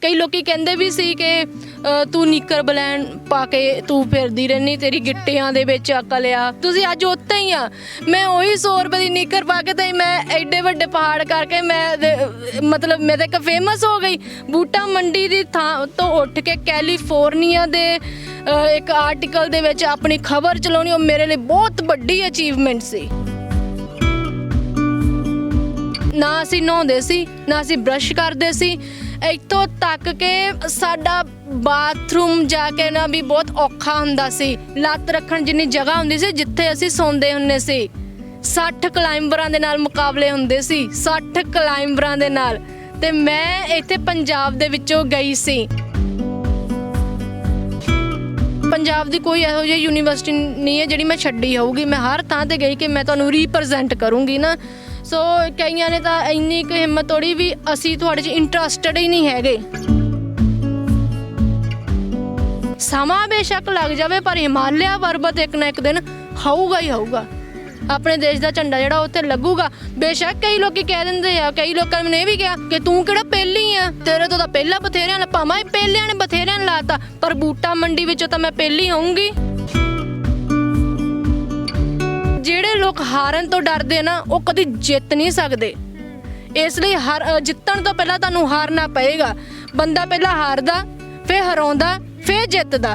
कई लोग कहते भी सी कि तू निकर बलैन पा के तू फिरदी रहनी, तेरी गिट्टियां दे विच अकल आ। तुसीं अज उत्ते ही आ। मैं वही 100 रुपए की निकर पा के तो मैं एडे वड्डे पहाड़ करके मैं मतलब मैं तो एक फेमस हो गई। बूटा मंडी की थां तो उठ के कैलीफोर्निया दे एक आर्टिकल दे विच अपनी खबर चलाउणी वो मेरे लिए बहुत वड्डी अचीवमेंट सी। ना असीं नहाउंदे सी, ना असीं ब्रश करदे सी, इत्थों तक के साडा बाथरूम जाके ना भी बहुत औखा हुंदा सी। लत्त रखण जिन्नी जगह हुंदी सी जिथे असीं सौंदे हुंदे सी। 60 क्लाइंबरां दे नाल मुकाबले हुंदे सी, 60 क्लाइंबरां दे नाल, ते मैं इत्थे पंजाब दे विचों गई सी। पंजाब दी कोई इहो जी यूनीवर्सिटी नहीं है जिहड़ी मैं छड्डी होऊगी। मैं हर थां ते गई कि मैं तुहानूं रिप्रजेंट करूँगी ना। सो कईयां ने तां इन्नी क हिम्मत तोड़ी भी असीं तुहाडे 'च इंटरस्टड ही नहीं हैगे। समा बेशक लग जावे पर हिमालय पर्वत एक ना एक दिन होऊगा ही होऊगा। अपने देश का झंडा जिहड़ा उत्थे लगूगा। बेशक कई लोग कह दिंदे आ, कई लोगों ने ये भी कहा कि तू किहड़ा पहली आ, तेरे तो पहला बथेरियां ने, भावें पहलियां ने बथेरियां ने लाता पर बूटा मंडी विचों तां मैं पहली होऊंगी। ਜਿਹੜੇ लोग हारन तो डरदे ना वो कभी जित नहीं सकते। इसलिए जितण तो पहला तुहानूं हारना पएगा। बंदा पहला हारदा, फिर हराउंदा, फिर जितदा।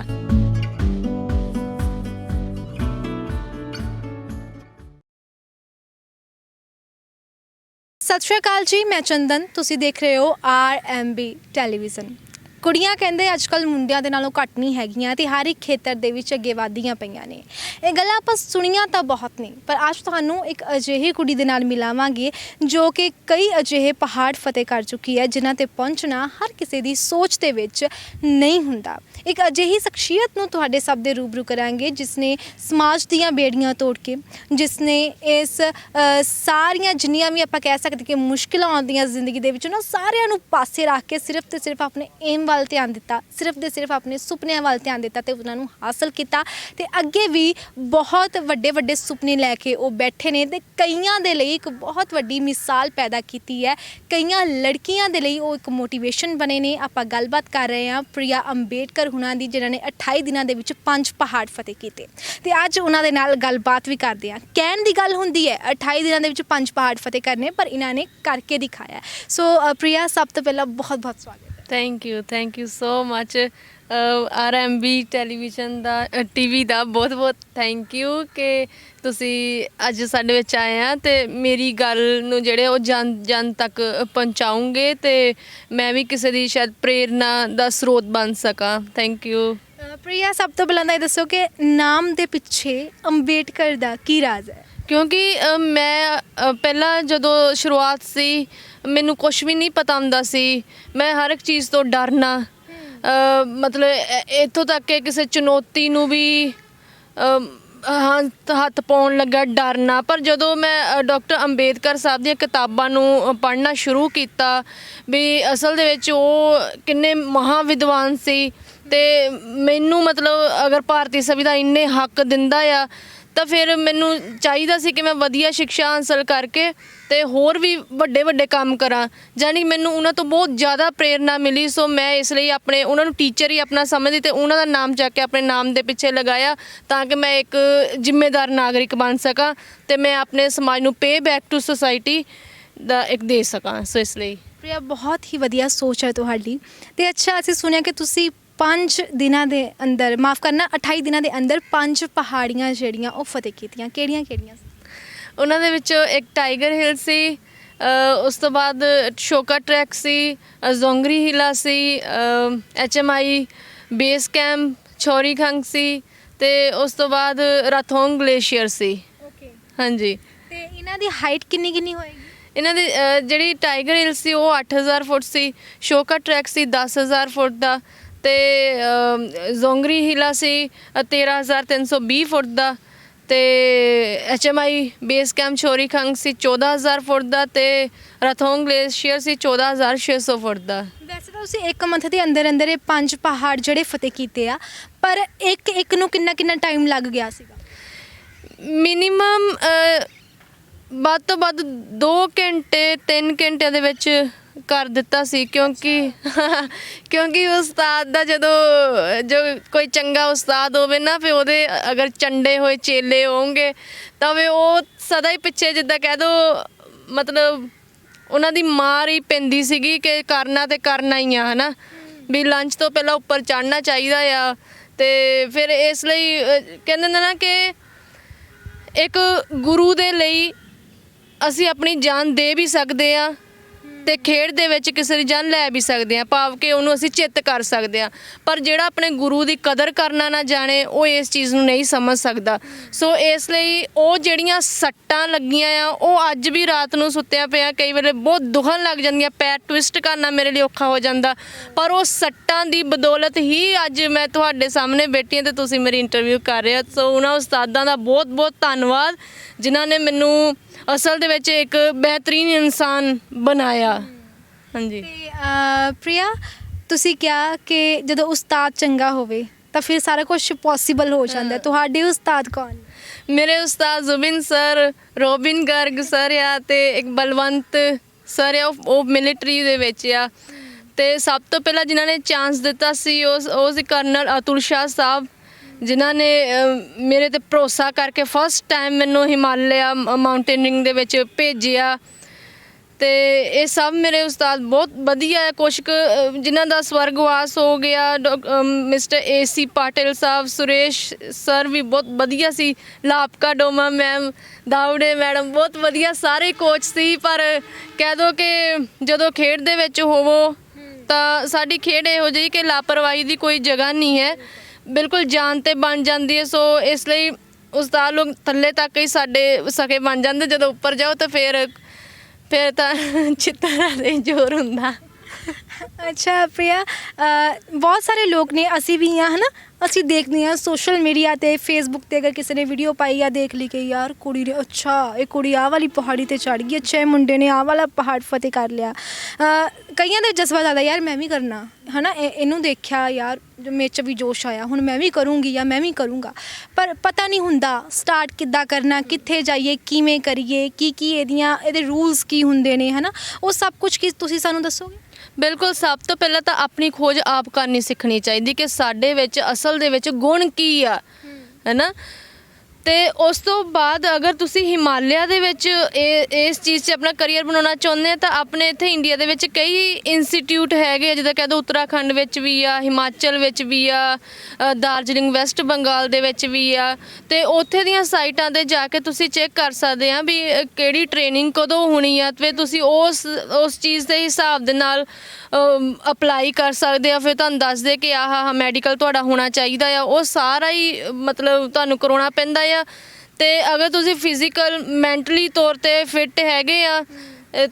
सत श्री अकाल जी, मैं चंदन, तुसीं देख रहे हो RMB टैलीविज़न। कुड़ियां कहंदे अजकल मुंडियां दे नालों घੱਟ नहीं हैगियां ते हर एक खेतर दे विच अगे वधदियां पईयां ने। ਇਹ ਗੱਲਾਂ ਆਪਾਂ ਸੁਣੀਆਂ ਤਾਂ ਬਹੁਤ ਨੇ ਪਰ ਅੱਜ ਤੁਹਾਨੂੰ ਇੱਕ ਅਜਿਹੀ ਕੁੜੀ ਦੇ ਨਾਲ ਮਿਲਾਵਾਂਗੇ ਜੋ ਕਿ ਕਈ ਅਜਿਹੇ ਪਹਾੜ ਫਤਿਹ ਕਰ ਚੁੱਕੀ ਹੈ ਜਿਨ੍ਹਾਂ ਤੇ ਪਹੁੰਚਣਾ ਹਰ ਕਿਸੇ ਦੀ ਸੋਚ ਦੇ ਵਿੱਚ ਨਹੀਂ ਹੁੰਦਾ। ਇੱਕ ਅਜਿਹੀ ਸ਼ਖਸੀਅਤ ਨੂੰ ਤੁਹਾਡੇ ਸਭ ਦੇ ਰੂਬਰੂ ਕਰਾਂਗੇ ਜਿਸ ਨੇ ਸਮਾਜ ਦੀਆਂ ਬੇੜੀਆਂ ਤੋੜ ਕੇ, ਜਿਸ ਨੇ ਇਸ ਸਾਰੀਆਂ ਜਿੰਨੀਆਂ ਵੀ ਆਪਾਂ ਕਹਿ ਸਕਦੇ ਕਿ ਮੁਸ਼ਕਿਲਾਂ ਆਉਂਦੀਆਂ ਜ਼ਿੰਦਗੀ ਦੇ ਵਿੱਚ ਉਹਨਾਂ ਸਾਰਿਆਂ ਨੂੰ ਪਾਸੇ ਰੱਖ ਕੇ ਸਿਰਫ ਤੇ ਸਿਰਫ ਆਪਣੇ ਏਮ ਵੱਲ ਧਿਆਨ ਦਿੱਤਾ, ਸਿਰਫ ਤੇ ਸਿਰਫ ਆਪਣੇ ਸੁਪਨਿਆਂ ਵੱਲ ਧਿਆਨ ਦਿੱਤਾ ਤੇ ਉਹਨਾਂ ਨੂੰ ਹਾਸਲ ਕੀਤਾ ਤੇ ਅੱਗੇ ਵੀ ਬਹੁਤ ਵੱਡੇ ਵੱਡੇ ਸੁਪਨੇ ਲੈ ਕੇ ਉਹ ਬੈਠੇ ਨੇ ਤੇ ਕਈਆਂ ਦੇ ਲਈ ਇੱਕ ਬਹੁਤ ਵੱਡੀ ਮਿਸਾਲ ਪੈਦਾ ਕੀਤੀ ਹੈ। ਕਈਆਂ ਲੜਕੀਆਂ ਦੇ ਲਈ ਉਹ ਇੱਕ ਮੋਟੀਵੇਸ਼ਨ ਬਣੇ ਨੇ। ਆਪਾਂ ਗੱਲਬਾਤ ਕਰ ਰਹੇ ਹਾਂ ਪ੍ਰਿਆ ਅੰਬੇਡਕਰ ਹੁਣਾਂ ਦੀ ਜਿਨ੍ਹਾਂ ਨੇ 28 ਦਿਨਾਂ ਦੇ ਵਿੱਚ 5 ਪਹਾੜ ਫਤਿਹ ਕੀਤੇ ਤੇ ਅੱਜ ਉਹਨਾਂ ਦੇ ਨਾਲ ਗੱਲਬਾਤ ਵੀ ਕਰਦੇ ਹਾਂ। ਕਹਿਣ ਦੀ ਗੱਲ ਹੁੰਦੀ ਹੈ 28 ਦਿਨਾਂ ਦੇ ਵਿੱਚ 5 ਪਹਾੜ ਫਤਿਹ ਕਰਨੇ, ਪਰ ਇਹਨਾਂ ਨੇ ਕਰਕੇ ਦਿਖਾਇਆ। ਸੋ ਪ੍ਰਿਆ, ਸਭ ਤੋਂ ਪਹਿਲਾਂ ਬਹੁਤ ਬਹੁਤ ਸਵਾਗਤ ਹੈ। Thank you so much. RMB television the TV ਦਾ ਬਹੁਤ ਬਹੁਤ ਥੈਂਕ ਯੂ ਕਿ ਤੁਸੀਂ ਅੱਜ ਸਾਡੇ ਵਿੱਚ ਆਏ ਆ ਤੇ ਮੇਰੀ ਗੱਲ ਨੂੰ ਜਿਹੜੇ ਉਹ ਜਨ ਤੱਕ ਪਹੁੰਚਾਉਂਗੇ ਤੇ ਮੈਂ ਵੀ ਕਿਸੇ ਦੀ ਸ਼ਾਇਦ ਪ੍ਰੇਰਨਾ ਦਾ ਸਰੋਤ ਬਣ ਸਕਾਂ। Thank you. ਪ੍ਰਿਆ, ਸਭ ਤੋਂ ਪਹਿਲਾਂ ਤਾਂ ਇਹ ਦੱਸੋ ਕਿ ਨਾਮ ਦੇ ਪਿੱਛੇ ਅੰਬੇਡਕਰ ਦਾ ਕੀ ਰਾਜ਼ ਹੈ? ਕਿਉਂਕਿ ਮੈਂ ਪਹਿਲਾਂ ਜਦੋਂ ਸ਼ੁਰੂਆਤ ਸੀ ਮੈਨੂੰ ਕੁਛ ਵੀ ਨਹੀਂ ਪਤਾ ਹੁੰਦਾ ਸੀ। ਮੈਂ ਹਰ ਇੱਕ ਚੀਜ਼ ਤੋਂ ਡਰਨਾ, ਮਤਲਬ ਇੱਥੋਂ ਤੱਕ ਕਿ ਕਿਸੇ ਚੁਣੌਤੀ ਨੂੰ ਵੀ ਹੱਥ ਪਾਉਣ ਲੱਗਾ ਡਰਨਾ। ਪਰ ਜਦੋਂ ਮੈਂ ਡਾਕਟਰ ਅੰਬੇਦਕਰ ਸਾਹਿਬ ਦੀਆਂ ਕਿਤਾਬਾਂ ਨੂੰ ਪੜ੍ਹਨਾ ਸ਼ੁਰੂ ਕੀਤਾ ਵੀ ਅਸਲ ਦੇ ਵਿੱਚ ਉਹ ਕਿੰਨੇ ਮਹਾਂ ਵਿਦਵਾਨ ਸੀ ਤੇ ਮੈਨੂੰ ਮਤਲਬ ਅਗਰ ਭਾਰਤੀ ਸੰਵਿਧਾਨ ਇੰਨੇ ਹੱਕ ਦਿੰਦਾ ਆ ਤਾਂ ਫਿਰ ਮੈਨੂੰ ਚਾਹੀਦਾ ਸੀ ਕਿ ਮੈਂ ਵਧੀਆ ਸਿੱਖਿਆ ਹਾਸਲ ਕਰਕੇ ਤੇ ਹੋਰ ਵੀ ਵੱਡੇ ਵੱਡੇ ਕੰਮ ਕਰਾਂ। ਜਾਨੀ ਮੈਨੂੰ ਉਹਨਾਂ ਤੋਂ ਬਹੁਤ ਜ਼ਿਆਦਾ ਪ੍ਰੇਰਨਾ ਮਿਲੀ। ਸੋ ਮੈਂ ਇਸ ਲਈ ਆਪਣੇ ਉਹਨਾਂ ਨੂੰ ਟੀਚਰ ਹੀ ਆਪਣਾ ਸਮਝਦੀ ਤੇ ਉਹਨਾਂ ਦਾ ਨਾਮ ਚੱਕ ਕੇ ਆਪਣੇ ਨਾਮ ਦੇ ਪਿੱਛੇ ਲਗਾਇਆ ਤਾਂ ਕਿ ਮੈਂ ਇੱਕ ਜ਼ਿੰਮੇਦਾਰ ਨਾਗਰਿਕ ਬਣ ਸਕਾਂ ਤੇ ਮੈਂ ਆਪਣੇ ਸਮਾਜ ਨੂੰ ਪੇ ਬੈਕ ਟੂ ਸੋਸਾਇਟੀ ਦਾ ਇੱਕ ਦੇ ਸਕਾਂ। ਸੋ ਇਸ ਲਈ ਪ੍ਰਿਆ, ਬਹੁਤ ਹੀ ਵਧੀਆ ਸੋਚ ਹੈ ਤੁਹਾਡੀ। ਤੇ ਅੱਛਾ, ਅਸੀਂ ਸੁਣਿਆ ਕਿ ਤੁਸੀਂ 5 ਦਿਨਾਂ ਦੇ ਅੰਦਰ, ਮਾਫ ਕਰਨਾ 28 ਦਿਨਾਂ ਦੇ ਅੰਦਰ 5 ਪਹਾੜੀਆਂ ਜਿਹੜੀਆਂ ਉਹ ਫਤਿਹ ਕੀਤੀਆਂ। ਕਿਹੜੀਆਂ ਕਿਹੜੀਆਂ? ਉਹਨਾਂ ਦੇ ਵਿੱਚੋਂ ਇੱਕ ਟਾਈਗਰ ਹਿਲ ਸੀ, ਉਸ ਤੋਂ ਬਾਅਦ ਸ਼ੋਕਾ ਟਰੈਕ ਸੀ, ਜ਼ੋਂਗਰੀ ਹਿਲਾ ਸੀ, HMI ਬੇਸ ਕੈਂਪ, ਛੋਰੀ ਖੰਗ ਸੀ ਤੇ ਉਸ ਤੋਂ ਬਾਅਦ ਰਾਥੋਂਗ ਗਲੇਸ਼ੀਅਰ ਸੀ। ਓਕੇ, ਹਾਂਜੀ। ਤੇ ਇਹਨਾਂ ਦੀ ਹਾਈਟ ਕਿੰਨੀ ਕਿੰਨੀ ਹੋਏਗੀ? ਇਹਨਾਂ ਦੀ ਜਿਹੜੀ ਟਾਈਗਰ ਹਿਲ ਸੀ ਉਹ 8000 ਫੁੱਟ ਸੀ, ਸ਼ੋਕਾ ਟਰੈਕ ਸੀ 10000 ਫੁੱਟ ਦਾ ਤੇ ਜ਼ੋਂਗਰੀ ਹਿਲਾ ਸੀ 13320 ਫੁੱਟ ਦਾ ਤੇ HMI ਬੇਸ ਕੈਂਪ ਛੋਰੀ ਖੰਗ ਸੀ 14000 ਫੁੱਟ ਦਾ ਤੇ ਰਾਥੋਂਗ ਗਲੇਸ਼ੀਅਰ ਸੀ 14600 ਫੁੱਟ ਦਾ। ਵੈਸੇ ਤਾਂ ਤੁਸੀਂ ਇੱਕ ਮੰਥ ਦੇ ਅੰਦਰ ਅੰਦਰ ਇਹ 5 ਪਹਾੜ ਜਿਹੜੇ ਫਤਿਹ ਕੀਤੇ ਆ, ਪਰ ਇੱਕ ਨੂੰ ਕਿੰਨਾ ਕਿੰਨਾ ਟਾਈਮ ਲੱਗ ਗਿਆ ਸੀਗਾ? ਮਿਨੀਮਮ ਵੱਧ ਤੋਂ ਵੱਧ 2 ਘੰਟੇ 3 ਘੰਟਿਆਂ ਦੇ ਵਿੱਚ ਕਰ ਦਿੱਤਾ ਸੀ ਕਿਉਂਕਿ ਉਸਤਾਦ ਦਾ ਜਦੋਂ ਜੋ ਕੋਈ ਚੰਗਾ ਉਸਤਾਦ ਹੋਵੇ ਨਾ ਫਿਰ ਉਹਦੇ ਅਗਰ ਚੰਡੇ ਹੋਏ ਚੇਲੇ ਹੋਣਗੇ ਤਾਂ ਵੀ ਉਹ ਸਦਾ ਹੀ ਪਿੱਛੇ ਜਿੱਦਾਂ ਕਹਿ ਦੋ ਮਤਲਬ ਉਹਨਾਂ ਦੀ ਮਾਰ ਹੀ ਪੈਂਦੀ ਸੀਗੀ ਕਿ ਕਰਨਾ ਤੇ ਕਰਨਾ ਹੀ ਆ ਹਨਾ ਵੀ ਲੰਚ ਤੋਂ ਪਹਿਲਾਂ ਉੱਪਰ ਚੜ੍ਹਨਾ ਚਾਹੀਦਾ ਆ ਤੇ ਫਿਰ ਇਸ ਲਈ ਕਹਿੰਦੇ ਨੇ ਨਾ ਕਿ ਇੱਕ ਗੁਰੂ ਦੇ ਲਈ ਅਸੀਂ ਆਪਣੀ ਜਾਨ ਦੇ ਵੀ ਸਕਦੇ ਆ ਤੇ ਖੇਡ ਦੇ ਵਿੱਚ ਕਿਸੇ ਦੀ ਜਾਨ ਲੈ ਵੀ ਸਕਦੇ ਆ ਭਾਵ ਕਿ ਉਹਨੂੰ ਅਸੀਂ ਚਿੱਤ ਕਰ ਸਕਦੇ ਆ ਪਰ ਜਿਹੜਾ ਆਪਣੇ ਗੁਰੂ ਦੀ ਕਦਰ ਕਰਨਾ ਨਾ ਜਾਣੇ ਉਹ ਇਸ ਚੀਜ਼ ਨੂੰ ਨਹੀਂ ਸਮਝ ਸਕਦਾ ਸੋ ਇਸ ਲਈ ਉਹ ਜਿਹੜੀਆਂ ਸੱਟਾਂ ਲੱਗੀਆਂ ਆ ਉਹ ਅੱਜ ਵੀ ਰਾਤ ਨੂੰ ਸੁੱਤਿਆਂ ਪਿਆ ਕਈ ਵੇਲੇ ਬਹੁਤ ਦੁਖਣ ਲੱਗ ਜਾਂਦੀਆਂ ਪੈਰ ਟਵਿਸਟ ਕਰਨਾ ਮੇਰੇ ਲਈ ਔਖਾ ਹੋ ਜਾਂਦਾ ਪਰ ਉਹ ਸੱਟਾਂ ਦੀ ਬਦੌਲਤ ਹੀ ਅੱਜ ਮੈਂ ਤੁਹਾਡੇ ਸਾਹਮਣੇ ਬੈਠੀ ਹਾਂ ਤੇ ਤੁਸੀਂ ਮੇਰੀ ਇੰਟਰਵਿਊ ਕਰ ਰਹੇ ਹੋ ਸੋ ਉਹਨਾਂ ਉਸਤਾਦਾਂ ਦਾ ਬਹੁਤ ਬਹੁਤ ਧੰਨਵਾਦ ਜਿਨ੍ਹਾਂ ਨੇ ਮੈਨੂੰ ਅਸਲ ਦੇ ਵਿੱਚ ਇੱਕ ਬਿਹਤਰੀਨ ਇਨਸਾਨ ਬਣਾਇਆ ਹਾਂਜੀ ਤੇ ਪ੍ਰਿਆ ਤੁਸੀਂ ਕਿਹਾ ਕਿ ਜਦੋਂ ਉਸਤਾਦ ਚੰਗਾ ਹੋਵੇ ਤਾਂ ਫਿਰ ਸਾਰਾ ਕੁਝ ਪੋਸੀਬਲ ਹੋ ਜਾਂਦਾ ਤੁਹਾਡੇ ਉਸਤਾਦ ਕੌਣ ਮੇਰੇ ਉਸਤਾਦ Zubin sir Robin Garg sir ਆ ਤੇ ਇੱਕ ਬਲਵੰਤ ਸਰ ਆ ਉਹ ਮਿਲਟਰੀ ਦੇ ਵਿੱਚ ਆ ਤੇ ਸਭ ਤੋਂ ਪਹਿਲਾਂ ਜਿਨ੍ਹਾਂ ਨੇ ਚਾਂਸ ਦਿੱਤਾ ਸੀ ਉਹ ਸੀ ਕਰਨਲ ਅਤੁਲ ਸ਼ਾਹ ਸਾਹਿਬ ਜਿਨ੍ਹਾਂ ਨੇ ਮੇਰੇ ਤੇ ਭਰੋਸਾ ਕਰਕੇ ਫਸਟ ਟਾਈਮ ਮੈਨੂੰ ਹਿਮਾਲਿਆ ਮਾਊਂਟੇਨਿੰਗ ਦੇ ਵਿੱਚ ਭੇਜਿਆ ਤੇ ਇਹ ਸਭ ਮੇਰੇ ਉਸਤਾਦ ਬਹੁਤ ਵਧੀਆ ਹੈ ਕੁਛ ਕੁ ਜਿਨ੍ਹਾਂ ਦਾ ਸਵਰਗਵਾਸ ਹੋ ਗਿਆ ਮਿਸਟਰ AC ਪਾਟਿਲ ਸਾਹਿਬ ਸੁਰੇਸ਼ ਸਰ ਵੀ ਬਹੁਤ ਵਧੀਆ ਸੀ ਲਾਪਕਾ ਡੋਮਾ ਮੈਮ ਦਾਉੜੇ ਮੈਡਮ ਬਹੁਤ ਵਧੀਆ ਸਾਰੇ ਕੋਚ ਸੀ ਪਰ ਕਹਿ ਦੋ ਕਿ ਜਦੋਂ ਖੇਡ ਦੇ ਵਿੱਚ ਹੋਵੋ ਤਾਂ ਸਾਡੀ ਖੇਡ ਇਹੋ ਜਿਹੀ ਕਿ ਲਾਪਰਵਾਹੀ ਦੀ ਕੋਈ ਜਗ੍ਹਾ ਨਹੀਂ ਹੈ ਬਿਲਕੁਲ ਜਾਨ ਤੇ ਬਣ ਜਾਂਦੀ ਹੈ ਸੋ ਇਸ ਲਈ ਉਸਤਾਦ ਲੋਕ ਥੱਲੇ ਤੱਕ ਹੀ ਸਾਡੇ ਸਕੇ ਬਣ ਜਾਂਦੇ ਜਦੋਂ ਉੱਪਰ ਜਾਓ ਤਾਂ ਫਿਰ ਤਾਂ ਚਿੱਤਰਾਂ ਦੇ ਜ਼ੋਰ ਹੁੰਦਾ ਅੱਛਾ ਪ੍ਰਿਆ ਬਹੁਤ ਸਾਰੇ ਲੋਕ ਨੇ ਅਸੀਂ ਵੀ ਹਾਂ ਹਨਾ ਅਸੀਂ ਦੇਖਦੇ ਹਾਂ ਸੋਸ਼ਲ ਮੀਡੀਆ ਤੇ ਫੇਸਬੁੱਕ ਤੇ ਅਗਰ ਕਿਸੇ ਨੇ ਵੀਡੀਓ ਪਾਈ ਆ ਦੇਖ ਲਈ ਕਿ ਯਾਰ ਕੁੜੀ ਨੇ ਅੱਛਾ ਇਹ ਕੁੜੀ ਆਹ ਵਾਲੀ ਪਹਾੜੀ ਤੇ ਚੜ੍ਹ ਗਈ ਅੱਛਾ ਇਹ ਮੁੰਡੇ ਨੇ ਆਹ ਵਾਲਾ ਪਹਾੜ ਫਤਿਹ ਕਰ ਲਿਆ ਕਈਆਂ ਦਾ ਜਜ਼ਬਾ ਜ਼ਿਆਦਾ ਯਾਰ ਮੈਂ ਵੀ ਕਰਨਾ ਹਨਾ ਇਹਨੂੰ ਦੇਖਿਆ ਯਾਰ ਮੇਰੇ 'ਚ ਵੀ ਜੋਸ਼ ਆਇਆ ਹੁਣ ਮੈਂ ਵੀ ਕਰੂੰਗੀ ਜਾਂ ਮੈਂ ਵੀ ਕਰੂੰਗਾ ਪਰ ਪਤਾ ਨਹੀਂ ਹੁੰਦਾ ਸਟਾਰਟ ਕਿੱਦਾਂ ਕਰਨਾ ਕਿੱਥੇ ਜਾਈਏ ਕਿਵੇਂ ਕਰੀਏ ਕੀ ਇਹਦੇ ਰੂਲਸ ਕੀ ਹੁੰਦੇ ਨੇ ਹਨਾ ਉਹ ਸਭ ਕੁਝ ਕੀ ਤੁਸੀਂ ਸਾਨੂੰ ਦੱਸੋਗੇ ਬਿਲਕੁਲ ਸਭ ਤੋਂ ਪਹਿਲਾਂ ਤਾਂ ਆਪਣੀ ਖੋਜ ਆਪ ਕਰਨੀ ਸਿੱਖਣੀ ਚਾਹੀਦੀ ਕਿ ਸਾਡੇ ਵਿੱਚ ਅਸਲ ਦੇ ਵਿੱਚ ਗੁਣ ਕੀ ਆ ਹੈ ਨਾ ਤੇ ਉਸ ਤੋਂ ਬਾਅਦ ਅਗਰ ਤੁਸੀਂ ਹਿਮਾਲਿਆ ਦੇ ਵਿੱਚ ਇਸ ਚੀਜ਼ 'ਚ ਆਪਣਾ ਕਰੀਅਰ ਬਣਾਉਣਾ ਚਾਹੁੰਦੇ ਆ ਤਾਂ ਆਪਣੇ ਇੱਥੇ ਇੰਡੀਆ ਦੇ ਵਿੱਚ ਕਈ ਇੰਸਟੀਟਿਊਟ ਹੈਗੇ ਜਿੱਦਾਂ ਕਹਿ ਦਿਓ ਉੱਤਰਾਖੰਡ ਵਿੱਚ ਵੀ ਆ ਹਿਮਾਚਲ ਵਿੱਚ ਵੀ ਆ ਦਾਰਜਲਿੰਗ ਵੈਸਟ ਬੰਗਾਲ ਦੇ ਵਿੱਚ ਵੀ ਆ ਤੇ ਉੱਥੇ ਦੀਆਂ ਸਾਈਟਾਂ 'ਤੇ ਜਾ ਕੇ ਤੁਸੀਂ ਚੈੱਕ ਕਰ ਸਕਦੇ ਆ ਵੀ ਕਿਹੜੀ ਟ੍ਰੇਨਿੰਗ ਕਦੋਂ ਹੋਣੀ ਆ ਤੇ ਤੁਸੀਂ ਉਸ ਚੀਜ਼ ਦੇ ਹਿਸਾਬ ਦੇ ਨਾਲ ਅਪਲਾਈ ਕਰ ਸਕਦੇ ਆ ਫਿਰ ਤੁਹਾਨੂੰ ਦੱਸ ਦੇ ਕਿ ਆਹ ਮੈਡੀਕਲ ਤੁਹਾਡਾ ਹੋਣਾ ਚਾਹੀਦਾ ਆ ਉਹ ਸਾਰਾ ਹੀ ਮਤਲਬ ਤੁਹਾਨੂੰ ਕਰਾਉਣਾ ਪੈਂਦਾ ਆ ਤੇ ਅਗਰ ਤੁਸੀਂ ਫਿਜ਼ੀਕਲ ਮੈਂਟਲੀ ਤੌਰ ਤੇ ਫਿੱਟ ਹੈਗੇ ਆ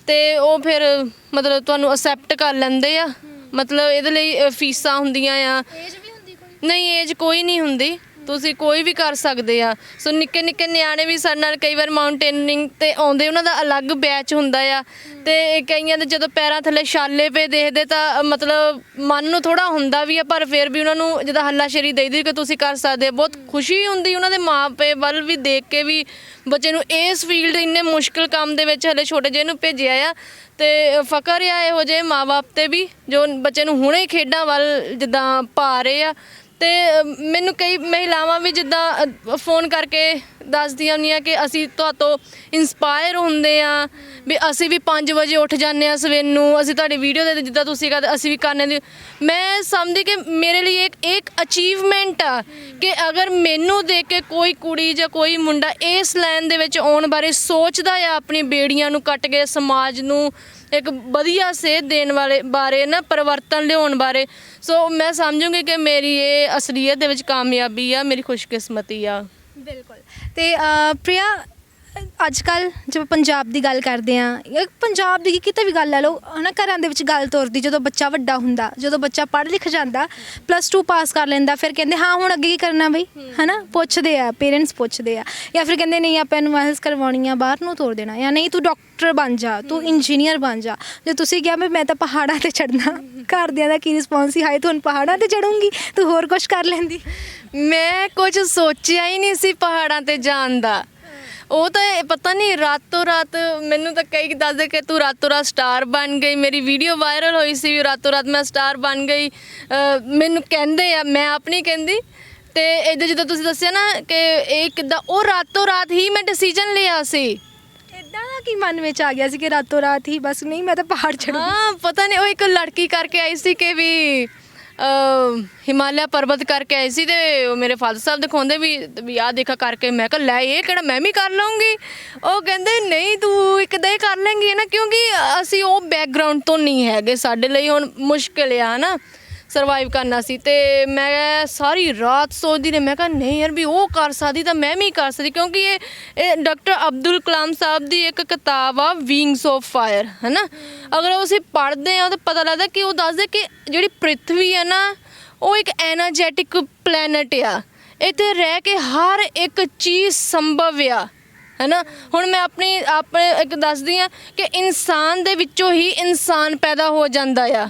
ਤੇ ਉਹ ਫਿਰ ਮਤਲਬ ਤੁਹਾਨੂੰ ਅਸੈਪਟ ਕਰ ਲੈਂਦੇ ਆ ਮਤਲਬ ਇਹਦੇ ਲਈ ਫੀਸਾਂ ਹੁੰਦੀਆਂ ਆ ਏਜ ਵੀ ਹੁੰਦੀ ਕੋਈ ਨਹੀਂ ਏਜ ਕੋਈ ਨਹੀਂ ਹੁੰਦੀ ਤੁਸੀਂ ਕੋਈ ਵੀ ਕਰ ਸਕਦੇ ਆ ਸੋ ਨਿੱਕੇ ਨਿੱਕੇ ਨਿਆਣੇ ਵੀ ਸਾਡੇ ਨਾਲ ਕਈ ਵਾਰ ਮਾਊਂਟੇਨਿੰਗ ਤੇ ਆਉਂਦੇ ਉਹਨਾਂ ਦਾ ਅਲੱਗ ਬੈਚ ਹੁੰਦਾ ਆ ਤੇ ਕਈਆਂ ਦੇ ਜਦੋਂ ਪੈਰਾਂ ਥੱਲੇ ਛਾਲੇ ਪਏ ਦੇਖਦੇ ਤਾਂ ਮਤਲਬ ਮਨ ਨੂੰ ਥੋੜਾ ਹੁੰਦਾ ਵੀ ਆ ਪਰ ਫਿਰ ਵੀ ਉਹਨਾਂ ਨੂੰ ਜਦੋਂ ਹੱਲਾਸ਼ੇਰੀ ਦੇਈਦੀ ਕਿ ਤੁਸੀਂ ਕਰ ਸਕਦੇ ਬਹੁਤ ਖੁਸ਼ੀ ਹੁੰਦੀ ਉਹਨਾਂ ਦੇ ਮਾਪੇ ਵੱਲ ਵੀ ਦੇਖ ਕੇ ਵੀ ਬੱਚੇ ਨੂੰ ਇਸ ਫੀਲਡ ਇੰਨੇ ਮੁਸ਼ਕਿਲ ਕੰਮ ਦੇ ਵਿੱਚ ਹਲੇ ਛੋਟੇ ਜਿਹੇ ਨੂੰ ਭੇਜਿਆ ਆ ਤੇ ਫਕਰ ਆ ਇਹੋ ਜਿਹੇ ਮਾਂ-ਬਾਪ ਤੇ ਵੀ ਜੋ ਬੱਚੇ ਨੂੰ ਹੁਣੇ ਖੇਡਾਂ ਵੱਲ ਜਿੱਦਾਂ ਪਾ ਰਹੇ ਆ ਤੇ ਮੈਨੂੰ ਕਈ ਮਹਿਲਾਵਾਂ ਵੀ ਜਿੱਦਾਂ ਫੋਨ ਕਰਕੇ ਦੱਸਦੀਆਂ ਹੁੰਦੀਆਂ ਕਿ ਅਸੀਂ ਤੁਹਾਤੋਂ ਇੰਸਪਾਇਰ ਹੁੰਦੇ ਆ ਵੀ ਅਸੀਂ ਵੀ 5 ਵਜੇ ਉੱਠ ਜਾਂਦੇ ਆ ਸਵੇਰ ਨੂੰ ਅਸੀਂ ਤੁਹਾਡੀ ਵੀਡੀਓ ਦੇ ਜਿੱਦਾਂ ਤੁਸੀਂ ਕਰਦੇ ਅਸੀਂ ਵੀ ਕਰਨੇ ਦੀ ਮੈਂ ਸਮਝਦੀ ਕਿ ਮੇਰੇ ਲਈ ਇੱਕ ਅਚੀਵਮੈਂਟ ਆ ਕਿ ਅਗਰ ਮੈਨੂੰ ਦੇਖ ਕੇ ਕੋਈ ਕੁੜੀ ਜਾਂ ਕੋਈ ਮੁੰਡਾ ਇਸ ਲਾਈਨ ਦੇ ਵਿੱਚ ਆਉਣ ਬਾਰੇ ਸੋਚਦਾ ਆ ਆਪਣੀ ਬੇੜੀਆਂ ਨੂੰ ਕੱਟ ਕੇ ਸਮਾਜ ਨੂੰ ਇੱਕ ਵਧੀਆ ਸੇਧ ਦੇਣ ਵਾਲੇ ਬਾਰੇ ਨਾ ਪਰਿਵਰਤਨ ਲਿਆਉਣ ਬਾਰੇ ਸੋ ਮੈਂ ਸਮਝੂੰਗੀ ਕਿ ਮੇਰੀ ਇਹ ਅਸਲੀਅਤ ਦੇ ਵਿੱਚ ਕਾਮਯਾਬੀ ਆ ਮੇਰੀ ਖੁਸ਼ਕਿਸਮਤੀ ਆ ਬਿਲਕੁਲ ਤੇ ਪ੍ਰਿਆ ਅੱਜ ਕੱਲ੍ਹ ਜਿਵੇਂ ਪੰਜਾਬ ਦੀ ਗੱਲ ਕਰਦੇ ਹਾਂ ਪੰਜਾਬ ਦੀ ਕਿਤੇ ਵੀ ਗੱਲ ਲੈ ਲਓ ਹੈ ਨਾ ਘਰਾਂ ਦੇ ਵਿੱਚ ਗੱਲ ਤੁਰਦੀ ਜਦੋਂ ਬੱਚਾ ਵੱਡਾ ਹੁੰਦਾ ਜਦੋਂ ਬੱਚਾ ਪੜ੍ਹ ਲਿਖ ਜਾਂਦਾ +2 ਪਾਸ ਕਰ ਲੈਂਦਾ ਫਿਰ ਕਹਿੰਦੇ ਹਾਂ ਹੁਣ ਅੱਗੇ ਕੀ ਕਰਨਾ ਬਈ ਹੈ ਨਾ ਪੁੱਛਦੇ ਆ ਪੇਰੈਂਟਸ ਪੁੱਛਦੇ ਆ ਜਾਂ ਫਿਰ ਕਹਿੰਦੇ ਨਹੀਂ ਆਪਾਂ ਇਹਨੂੰ ਮੈਲਸ ਕਰਵਾਉਣੀ ਆ ਬਾਹਰ ਨੂੰ ਤੋਰ ਦੇਣਾ ਜਾਂ ਨਹੀਂ ਤੂੰ ਡਾਕਟਰ ਬਣ ਜਾ ਤੂੰ ਇੰਜੀਨੀਅਰ ਬਣ ਜਾ ਜੇ ਤੁਸੀਂ ਕਿਹਾ ਮੈਂ ਤਾਂ ਪਹਾੜਾਂ 'ਤੇ ਚੜ੍ਹਨਾ ਘਰਦਿਆਂ ਦਾ ਕੀ ਰਿਸਪੌਂਸ ਸੀ ਹਾਏ ਤੂੰ ਪਹਾੜਾਂ 'ਤੇ ਚੜ੍ਹੂੰਗੀ ਤੂੰ ਹੋਰ ਕੁਛ ਕਰ ਲੈਂਦੀ ਮੈਂ ਕੁਝ ਸੋਚਿਆ ਹੀ ਨਹੀਂ ਸੀ ਪਹਾੜਾਂ 'ਤੇ ਜਾਣ ਦਾ ਉਹ ਤਾਂ ਪਤਾ ਨਹੀਂ ਰਾਤੋਂ ਰਾਤ ਮੈਨੂੰ ਤਾਂ ਕਈ ਦੱਸਦੇ ਕਿ ਤੂੰ ਰਾਤੋਂ ਰਾਤ ਸਟਾਰ ਬਣ ਗਈ, ਮੇਰੀ ਵੀਡੀਓ ਵਾਇਰਲ ਹੋਈ ਸੀ, ਰਾਤੋਂ ਰਾਤ ਮੈਂ ਸਟਾਰ ਬਣ ਗਈ। ਮੈਨੂੰ ਕਹਿੰਦੇ ਆ, ਮੈਂ ਆਪ ਨਹੀਂ ਕਹਿੰਦੀ। ਤੇ ਇੱਦਾਂ ਜਿੱਦਾਂ ਤੁਸੀਂ ਦੱਸਿਆ ਨਾ ਕਿ ਇਹ ਕਿੱਦਾਂ, ਉਹ ਰਾਤੋਂ ਰਾਤ ਹੀ ਮੈਂ ਡਿਸੀਜਨ ਲਿਆ ਸੀ। ਇਦਾਂ ਦਾ ਕੀ ਮਨ ਵਿੱਚ ਆ ਗਿਆ ਸੀ ਕਿ ਰਾਤੋਂ ਰਾਤ ਹੀ ਬਸ ਨਹੀਂ ਮੈਂ ਤਾਂ ਪਹਾੜ ਚੜ੍ਹੂੰ? ਹਾਂ ਪਤਾ ਨਹੀਂ, ਉਹ ਇੱਕ ਲੜਕੀ ਕਰਕੇ ਆਈ ਸੀ ਕਿ ਵੀ ਹਿਮਾਲਿਆ ਪਰਬਤ ਕਰਕੇ ਆਈ ਸੀ, ਤੇ ਉਹ ਮੇਰੇ ਫਾਦਰ ਸਾਹਿਬ ਦਿਖਾਉਂਦੇ ਵੀ ਆਹ ਦੇਖਾ ਕਰਕੇ। ਮੈਂ ਕਿਹਾ ਲੈ ਇਹ ਕਿਹੜਾ ਮੈਂ ਵੀ ਕਰ ਲਵਾਂਗੀ। ਉਹ ਕਹਿੰਦੇ ਨਹੀਂ ਤੂੰ ਇੱਕਦਾਂ ਹੀ ਕਰ ਲੇਂਗੀ ਨਾ, ਕਿਉਂਕਿ ਅਸੀਂ ਉਹ ਬੈਕਗਰਾਊਂਡ ਤੋਂ ਨਹੀਂ ਹੈਗੇ, ਸਾਡੇ ਲਈ ਹੁਣ ਮੁਸ਼ਕਿਲ ਆ ਨਾ ਸਰਵਾਈਵ ਕਰਨਾ ਸੀ। ਤੇ ਮੈਂ ਸਾਰੀ ਰਾਤ ਸੋਚਦੀ ਰਹੀ, ਮੈਂ ਕਿਹਾ ਨਹੀਂ ਯਾਰ ਵੀ ਉਹ ਕਰ ਸਕਦੀ ਤਾਂ ਮੈਂ ਵੀ ਕਰ ਸਕਦੀ, ਕਿਉਂਕਿ ਇਹ ਡਾਕਟਰ ਅਬਦੁਲ ਕਲਾਮ ਸਾਹਿਬ ਦੀ ਇੱਕ ਕਿਤਾਬ ਆ ਵਿੰਗਸ ਆਫ ਫਾਇਰ, ਹੈ ਨਾ। ਅਗਰ ਉਹ ਅਸੀਂ ਪੜ੍ਹਦੇ ਹਾਂ ਤਾਂ ਪਤਾ ਲੱਗਦਾ ਕਿ ਉਹ ਦੱਸਦੇ ਕਿ ਜਿਹੜੀ ਪ੍ਰਿਥਵੀ ਹੈ ਨਾ, ਉਹ ਇੱਕ ਐਨਰਜੈਟਿਕ ਪਲੈਨਟ ਆ, ਇੱਥੇ ਰਹਿ ਕੇ ਹਰ ਇੱਕ ਚੀਜ਼ ਸੰਭਵ ਆ, ਹੈ ਨਾ। ਹੁਣ ਮੈਂ ਆਪਣੇ ਇੱਕ ਦੱਸਦੀ ਹਾਂ ਕਿ ਇਨਸਾਨ ਦੇ ਵਿੱਚੋਂ ਹੀ ਇਨਸਾਨ ਪੈਦਾ ਹੋ ਜਾਂਦਾ ਆ,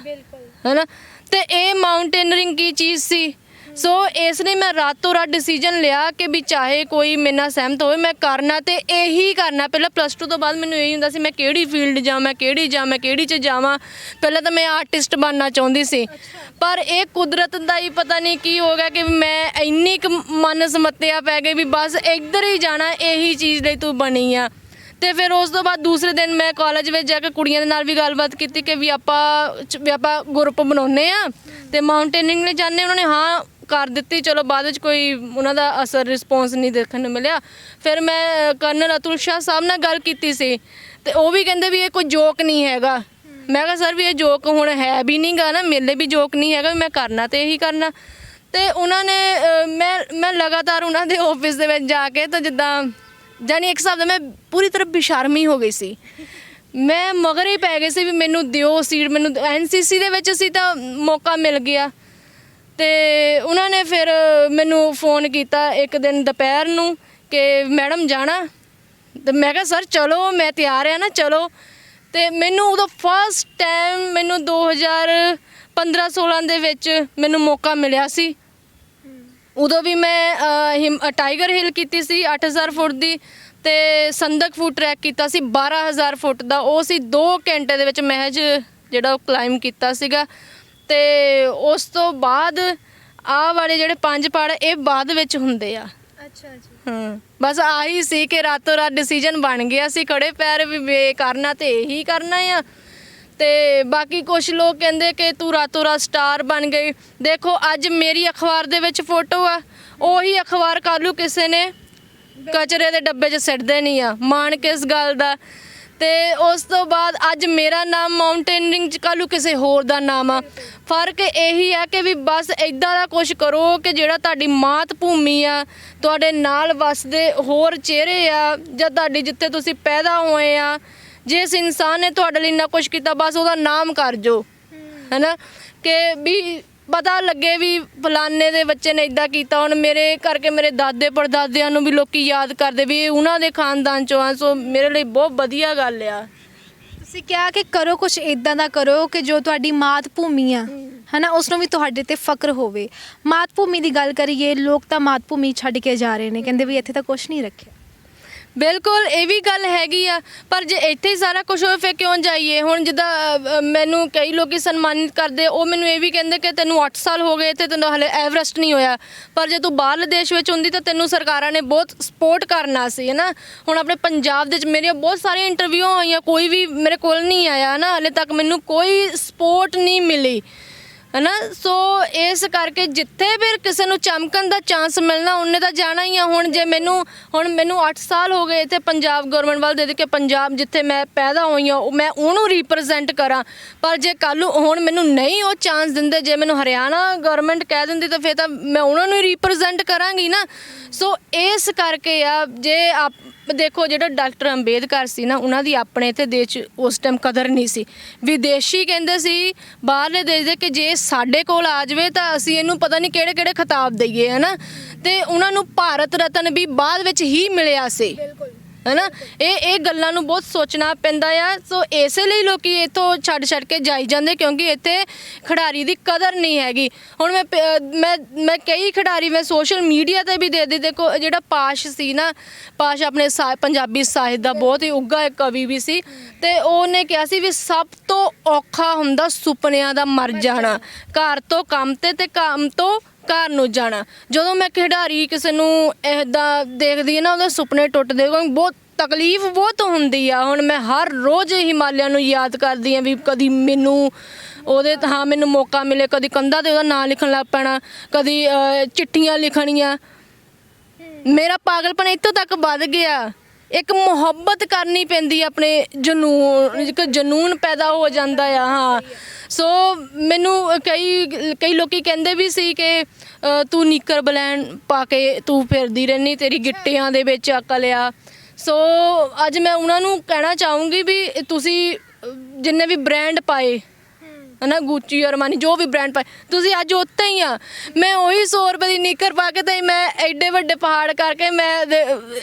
ਹੈ ਨਾ। ਤੇ ਇਹ ਮਾਊਂਟੇਨਰਿੰਗ ਕੀ ਚੀਜ਼ ਸੀ। ਸੋ ਇਸ ਲਈ ਮੈਂ ਰਾਤੋਂ ਰਾਤ ਡਿਸੀਜਨ ਲਿਆ ਕਿ ਵੀ ਚਾਹੇ ਕੋਈ ਮੇਰੇ ਨਾਲ ਸਹਿਮਤ ਹੋਵੇ, ਮੈਂ ਕਰਨਾ ਤੇ ਇਹੀ ਕਰਨਾ। ਪਹਿਲਾਂ +2 ਤੋਂ ਬਾਅਦ ਮੈਨੂੰ ਇਹੀ ਹੁੰਦਾ ਸੀ ਮੈਂ ਕਿਹੜੀ ਫੀਲਡ ਜਾਵਾਂ, ਕਿਹੜੀ 'ਚ ਜਾਵਾਂ। ਪਹਿਲਾਂ ਤਾਂ ਮੈਂ ਆਰਟਿਸਟ ਬਣਨਾ ਚਾਹੁੰਦੀ ਸੀ, ਪਰ ਇਹ ਕੁਦਰਤ ਦਾ ਹੀ ਪਤਾ ਨਹੀਂ ਕੀ ਹੋ ਗਿਆ ਕਿ ਮੈਂ ਇੰਨੀ ਕੁ ਮਨ ਸਮੱਤਿਆ ਪੈ ਗਈ ਵੀ ਬਸ ਇੱਧਰ ਹੀ ਜਾਣਾ, ਇਹੀ ਚੀਜ਼ ਲਈ ਤੂੰ ਬਣੀ ਆ। ਤੇ ਫਿਰ ਉਸ ਤੋਂ ਬਾਅਦ ਦੂਸਰੇ ਦਿਨ ਮੈਂ ਕਾਲਜ ਵਿੱਚ ਜਾ ਕੇ ਕੁੜੀਆਂ ਦੇ ਨਾਲ ਵੀ ਗੱਲਬਾਤ ਕੀਤੀ ਕਿ ਵੀ ਆਪਾਂ ਗਰੁੱਪ ਬਣਾਉਂਦੇ ਆ ਤੇ ਮਾਊਂਟੇਨਿੰਗ ਲਈ ਜਾਂਦੇ। ਉਹਨਾਂ ਨੇ ਹਾਂ ਕਰ ਦਿੱਤੀ। ਚਲੋ ਬਾਅਦ ਵਿੱਚ ਕੋਈ ਉਹਨਾਂ ਦਾ ਅਸਰ ਰਿਸਪੌਂਸ ਨਹੀਂ ਦੇਖਣ ਨੂੰ ਮਿਲਿਆ। ਫਿਰ ਮੈਂ ਕਰਨਲ ਅਤੁਲ ਸ਼ਾਹ ਸਾਹਿਬ ਨਾਲ ਗੱਲ ਕੀਤੀ ਸੀ ਤੇ ਉਹ ਵੀ ਕਹਿੰਦੇ ਵੀ ਇਹ ਕੋਈ ਜੋਕ ਨਹੀਂ ਹੈਗਾ। ਮੈਂ ਕਿਹਾ ਸਰ ਵੀ ਇਹ ਜੋਕ ਹੁਣ ਹੈ ਵੀ ਨਹੀਂ ਗਾ ਨਾ, ਮੇਰੇ ਲਈ ਵੀ ਜੋਕ ਨਹੀਂ ਹੈਗਾ, ਮੈਂ ਕਰਨਾ ਤੇ ਇਹੀ ਕਰਨਾ। ਤੇ ਉਹਨਾਂ ਨੇ ਮੈਂ ਲਗਾਤਾਰ ਉਹਨਾਂ ਦੇ ਆਫਿਸ ਦੇ ਵਿੱਚ ਜਾ ਕੇ ਤਾਂ ਜਿੱਦਾਂ ਜਾਨੀ ਇੱਕ ਹਿਸਾਬ ਦਾ ਮੈਂ ਪੂਰੀ ਤਰ੍ਹਾਂ ਬੇਸ਼ਰਮੀ ਹੋ ਗਈ ਸੀ। ਮੈਂ ਮਗਰ ਹੀ ਪੈ ਗਈ ਸੀ ਵੀ ਮੈਨੂੰ ਦਿਓ ਸੀਟ। ਮੈਨੂੰ NCC ਦੇ ਵਿੱਚ ਸੀ ਤਾਂ ਮੌਕਾ ਮਿਲ ਗਿਆ। ਤੇ ਉਹਨਾਂ ਨੇ ਫਿਰ ਮੈਨੂੰ ਫੋਨ ਕੀਤਾ ਇੱਕ ਦਿਨ ਦੁਪਹਿਰ ਨੂੰ ਕਿ ਮੈਡਮ ਜਾਣਾ। ਤੇ ਮੈਂ ਕਿਹਾ ਸਰ ਚਲੋ, ਮੈਂ ਤਿਆਰ ਆ ਨਾ, ਚਲੋ। ਤੇ ਮੈਨੂੰ ਉਦੋਂ ਫਸਟ ਟਾਈਮ ਮੈਨੂੰ 2015-16 ਦੇ ਵਿੱਚ ਮੈਨੂੰ ਮੌਕਾ ਮਿਲਿਆ ਸੀ। ਉਦੋਂ ਵੀ ਮੈਂ ਟਾਈਗਰ ਹਿੱਲ ਕੀਤੀ ਸੀ 8000 ਫੁੱਟ ਦੀ, ਤੇ ਸੰਦਕ ਫੁੱਟ ਟਰੈਕ ਕੀਤਾ ਸੀ 12000 ਫੁੱਟ ਦਾ। ਉਹ ਸੀ 2 ਘੰਟੇ ਦੇ ਵਿੱਚ ਮਹਿਜ ਜਿਹੜਾ ਉਹ ਕਲਾਈਮ ਕੀਤਾ ਸੀਗਾ। ਤੇ ਉਸ ਤੋਂ ਬਾਅਦ ਆਹ ਵਾਲੇ ਜਿਹੜੇ 5 ਪਹਾੜ ਇਹ ਬਾਅਦ ਵਿੱਚ ਹੁੰਦੇ ਆ। ਅੱਛਾ ਜੀ। ਹਾਂ ਬਸ ਆਹੀ ਸੀ ਕਿ ਰਾਤੋਂ ਰਾਤ ਡਿਸੀਜਨ ਬਣ ਗਿਆ ਸੀ ਖੜੇ ਪੈਰ ਵੀ ਕਰਨਾ ਤੇ ਇਹੀ ਕਰਨਾ ਆ। ਤੇ ਬਾਕੀ ਕੁਛ ਲੋਕ ਕਹਿੰਦੇ ਕਿ ਤੂੰ ਰਾਤੋਂ ਰਾਤ ਸਟਾਰ ਬਣ ਗਈ। ਦੇਖੋ ਅੱਜ ਮੇਰੀ ਅਖਬਾਰ ਦੇ ਵਿੱਚ ਫੋਟੋ ਆ, ਉਹੀ ਅਖਬਾਰ ਕੱਲ੍ਹ ਨੂੰ ਕਿਸੇ ਨੇ ਕਚਰੇ ਦੇ ਡੱਬੇ 'ਚ ਸਿੱਟਦੇ ਨਹੀਂ ਆ। ਮਾਣ ਕਿਸ ਗੱਲ ਦਾ। ਤੇ ਉਸ ਤੋਂ ਬਾਅਦ ਅੱਜ ਮੇਰਾ ਨਾਮ ਮਾਊਂਟੇਨਰਿੰਗ 'ਚ ਕੱਲ੍ਹ ਨੂੰ ਕਿਸੇ ਹੋਰ ਦਾ ਨਾਮ ਆ। ਫਰਕ ਇਹੀ ਆ ਕਿ ਵੀ ਬਸ ਇੱਦਾਂ ਦਾ ਕੁਛ ਕਰੋ ਕਿ ਜਿਹੜਾ ਤੁਹਾਡੀ ਮਾਤ ਭੂਮੀ ਆ, ਤੁਹਾਡੇ ਨਾਲ ਵੱਸਦੇ ਹੋਰ ਚਿਹਰੇ ਆ, ਜਾਂ ਤੁਹਾਡੀ ਜਿੱਥੇ ਤੁਸੀਂ ਪੈਦਾ ਹੋਏ ਆ, ਜਿਸ ਇਨਸਾਨ ਨੇ ਤੁਹਾਡੇ ਲਈ ਇੰਨਾ ਕੁਛ ਕੀਤਾ ਬਸ ਉਹਦਾ ਨਾਮ ਕਰ ਜੋ, ਹੈ ਨਾ। ਕਿ ਵੀ ਪਤਾ ਲੱਗੇ ਵੀ ਫਲਾਨੇ ਦੇ ਬੱਚੇ ਨੇ ਇੱਦਾਂ ਕੀਤਾ। ਹੁਣ ਮੇਰੇ ਕਰਕੇ ਮੇਰੇ ਦਾਦੇ ਪੜਦਾਦਿਆਂ ਨੂੰ ਵੀ ਲੋਕੀ ਯਾਦ ਕਰਦੇ ਵੀ ਇਹ ਉਹਨਾਂ ਦੇ ਖਾਨਦਾਨ 'ਚੋਂ ਆ। ਸੋ ਮੇਰੇ ਲਈ ਬਹੁਤ ਵਧੀਆ ਗੱਲ ਆ। ਤੁਸੀਂ ਕਿਹਾ ਕਿ ਕਰੋ ਕੁਛ ਇਦਾਂ ਦਾ ਕਰੋ ਕਿ ਜੋ ਤੁਹਾਡੀ ਮਾਤ ਭੂਮੀ ਆ, ਹੈ ਨਾ, ਉਸ ਨੂੰ ਵੀ ਤੁਹਾਡੇ ਤੇ ਫਕਰ ਹੋਵੇ। ਮਾਤ ਭੂਮੀ ਦੀ ਗੱਲ ਕਰੀਏ, ਲੋਕ ਤਾਂ ਮਾਤ ਭੂਮੀ ਛੱਡ ਕੇ ਜਾ ਰਹੇ ਨੇ, ਕਹਿੰਦੇ ਵੀ ਇੱਥੇ ਤਾਂ ਕੁਛ ਨਹੀਂ ਰੱਖਿਆ। ਬਿਲਕੁਲ ਇਹ ਵੀ ਗੱਲ ਹੈਗੀ ਆ, ਪਰ ਜੇ ਇੱਥੇ ਹੀ ਸਾਰਾ ਕੁਝ ਹੋਵੇ ਫਿਰ ਕਿਉਂ ਜਾਈਏ। ਹੁਣ ਜਿੱਦਾਂ ਮੈਨੂੰ ਕਈ ਲੋਕੀ ਸਨਮਾਨਿਤ ਕਰਦੇ, ਉਹ ਮੈਨੂੰ ਇਹ ਵੀ ਕਹਿੰਦੇ ਕਿ ਤੈਨੂੰ 8 ਸਾਲ ਹੋ ਗਏ ਤੇ ਤੈਨੂੰ ਹਲੇ ਐਵਰੈਸਟ ਨਹੀਂ ਹੋਇਆ, ਪਰ ਜੇ ਤੂੰ ਬਾਹਰਲੇ ਦੇਸ਼ ਵਿੱਚ ਹੁੰਦੀ ਤਾਂ ਤੈਨੂੰ ਸਰਕਾਰਾਂ ਨੇ ਬਹੁਤ ਸਪੋਰਟ ਕਰਨਾ ਸੀ, ਹੈ ਨਾ। ਹੁਣ ਆਪਣੇ ਪੰਜਾਬ ਦੇ ਵਿੱਚ ਮੇਰੀਆਂ ਬਹੁਤ ਸਾਰੀਆਂ ਇੰਟਰਵਿਊ ਹੋਈਆਂ, ਕੋਈ ਵੀ ਮੇਰੇ ਕੋਲ ਨਹੀਂ ਆਇਆ ਨਾ, ਹਲੇ ਤੱਕ ਮੈਨੂੰ ਕੋਈ ਸਪੋਰਟ ਨਹੀਂ ਮਿਲੀ, ਹੈ ਨਾ। ਸੋ ਇਸ ਕਰਕੇ ਜਿੱਥੇ ਫਿਰ ਕਿਸੇ ਨੂੰ ਚਮਕਣ ਦਾ ਚਾਂਸ ਮਿਲਣਾ ਉਹਨੇ ਤਾਂ ਜਾਣਾ ਹੀ ਆ। ਹੁਣ ਜੇ ਮੈਨੂੰ 8 ਸਾਲ ਹੋ ਗਏ ਇੱਥੇ ਪੰਜਾਬ ਗਵਰਨਮੈਂਟ ਵੱਲ ਦੇ ਕੇ ਪੰਜਾਬ ਜਿੱਥੇ ਮੈਂ ਪੈਦਾ ਹੋਈ ਹਾਂ ਮੈਂ ਉਹਨੂੰ ਰਿਪਰੈਜ਼ੈਂਟ ਕਰਾਂ, ਪਰ ਜੇ ਕੱਲ੍ਹ ਨੂੰ ਹੁਣ ਮੈਨੂੰ ਨਹੀਂ ਉਹ ਚਾਂਸ ਦਿੰਦੇ, ਜੇ ਮੈਨੂੰ ਹਰਿਆਣਾ ਗਵਰਨਮੈਂਟ ਕਹਿ ਦਿੰਦੀ ਤਾਂ ਫਿਰ ਤਾਂ ਮੈਂ ਉਹਨਾਂ ਨੂੰ ਰਿਪਰੈਜ਼ੈਂਟ ਕਰਾਂਗੀ ਨਾ। ਸੋ ਇਸ ਕਰਕੇ ਆ ਜੇ ਦੇਖੋ ਜਿਹੜਾ ਡਾਕਟਰ ਅੰਬੇਦਕਰ ਸੀ ਨਾ, ਉਹਨਾਂ ਦੀ ਆਪਣੇ ਇੱਥੇ ਦੇਸ਼ 'ਚ ਉਸ ਟਾਈਮ ਕਦਰ ਨਹੀਂ ਸੀ। ਵਿਦੇਸ਼ੀ ਕਹਿੰਦੇ ਸੀ ਬਾਹਰਲੇ ਦੇਸ਼ ਦੇ ਕਿ ਜੇ ਸਾਡੇ ਕੋਲ ਆ ਜਾਵੇ ਤਾਂ ਅਸੀਂ ਇਹਨੂੰ ਪਤਾ ਨਹੀਂ ਕਿਹੜੇ ਕਿਹੜੇ ਖਿਤਾਬ ਦਈਏ, ਹੈ ਨਾ। ਤੇ ਉਹਨਾਂ ਨੂੰ ਭਾਰਤ ਰਤਨ ਵੀ ਬਾਅਦ ਵਿੱਚ ਹੀ ਮਿਲਿਆ ਸੀ, ਹੈਨਾ। ਇਹ ਗੱਲਾਂ ਨੂੰ ਬਹੁਤ ਸੋਚਣਾ ਪੈਂਦਾ ਆ। ਸੋ ਇਸੇ ਲਈ ਲੋਕੀ ਇੱਥੋਂ ਛੱਡ ਕੇ ਜਾਈ ਜਾਂਦੇ, ਕਿਉਂਕਿ ਇੱਥੇ ਖਿਡਾਰੀ ਦੀ ਕਦਰ ਨਹੀਂ ਹੈਗੀ। ਹੁਣ ਮੈਂ ਕਈ ਖਿਡਾਰੀ ਮੈਂ ਸੋਸ਼ਲ ਮੀਡੀਆ ਤੇ ਵੀ ਦੇਖੋ, ਜਿਹੜਾ ਪਾਸ਼ ਸੀ ਨਾ, ਪਾਸ਼ ਆਪਣੇ ਪੰਜਾਬੀ ਸਾਹਿਤ ਦਾ ਬਹੁਤ ਹੀ ਉੱਘਾ ਇੱਕ ਕਵੀ ਵੀ ਸੀ, ਤੇ ਉਹਨੇ ਕਿਹਾ ਸੀ ਵੀ ਸਭ ਤੋਂ ਔਖਾ ਹੁੰਦਾ ਸੁਪਨਿਆਂ ਦਾ ਮਰ ਜਾਣਾ, ਘਰ ਤੋਂ ਕੰਮ ਤੇ ਕੰਮ ਤੋਂ ਘਰ ਨੂੰ ਜਾਣਾ। ਜਦੋਂ ਮੈਂ ਖਿਡਾਰੀ ਕਿਸੇ ਨੂੰ ਇੱਦਾਂ ਦੇਖਦੀ ਹਾਂ ਨਾ, ਉਹਦੇ ਸੁਪਨੇ ਟੁੱਟਦੇ, ਬਹੁਤ ਤਕਲੀਫ ਬਹੁਤ ਹੁੰਦੀ ਆ। ਹੁਣ ਮੈਂ ਹਰ ਰੋਜ਼ ਹਿਮਾਲਿਆ ਨੂੰ ਯਾਦ ਕਰਦੀ ਹਾਂ ਵੀ ਕਦੀ ਮੈਨੂੰ ਮੈਨੂੰ ਮੌਕਾ ਮਿਲੇ, ਕਦੀ ਕੰਧਾਂ 'ਤੇ ਉਹਦਾ ਨਾਂ ਲਿਖਣ ਲੱਗ ਪੈਣਾ, ਕਦੀ ਚਿੱਠੀਆਂ ਲਿਖਣੀਆਂ। ਮੇਰਾ ਪਾਗਲਪਨ ਇੱਥੋਂ ਤੱਕ ਵੱਧ ਗਿਆ। ਇੱਕ ਮੁਹੱਬਤ ਕਰਨੀ ਪੈਂਦੀ ਆਪਣੇ ਜਨੂਨ, ਇੱਕ ਜਨੂਨ ਪੈਦਾ ਹੋ ਜਾਂਦਾ ਆ। ਹਾਂ, ਸੋ ਮੈਨੂੰ ਕਈ ਲੋਕੀ ਕਹਿੰਦੇ ਵੀ ਸੀ ਕਿ ਤੂੰ ਨਿੱਕਰ ਬਲੈਣ ਪਾ ਕੇ ਤੂੰ ਫਿਰਦੀ ਰਹਿੰਦੀ, ਤੇਰੀ ਗਿੱਟਿਆਂ ਦੇ ਵਿੱਚ ਅਕਲ ਆ। ਸੋ ਅੱਜ ਮੈਂ ਉਹਨਾਂ ਨੂੰ ਕਹਿਣਾ ਚਾਹੂੰਗੀ ਵੀ ਤੁਸੀਂ ਜਿੰਨੇ ਵੀ ਬ੍ਰਾਂਡ ਪਾਏ ਹੈ ਨਾ, ਗੁੱਚੀ ਅਰਮਾਨੀ ਜੋ ਵੀ ਬ੍ਰਾਂਡ ਪਾਏ, ਤੁਸੀਂ ਅੱਜ ਉੱਥੇ ਹੀ ਆ। ਮੈਂ ਉਹੀ 100 ਰੁਪਏ ਦੀ ਨਿੱਕਰ ਪਾ ਕੇ ਤੇ ਮੈਂ ਐਡੇ ਵੱਡੇ ਪਹਾੜ ਕਰਕੇ ਮੈਂ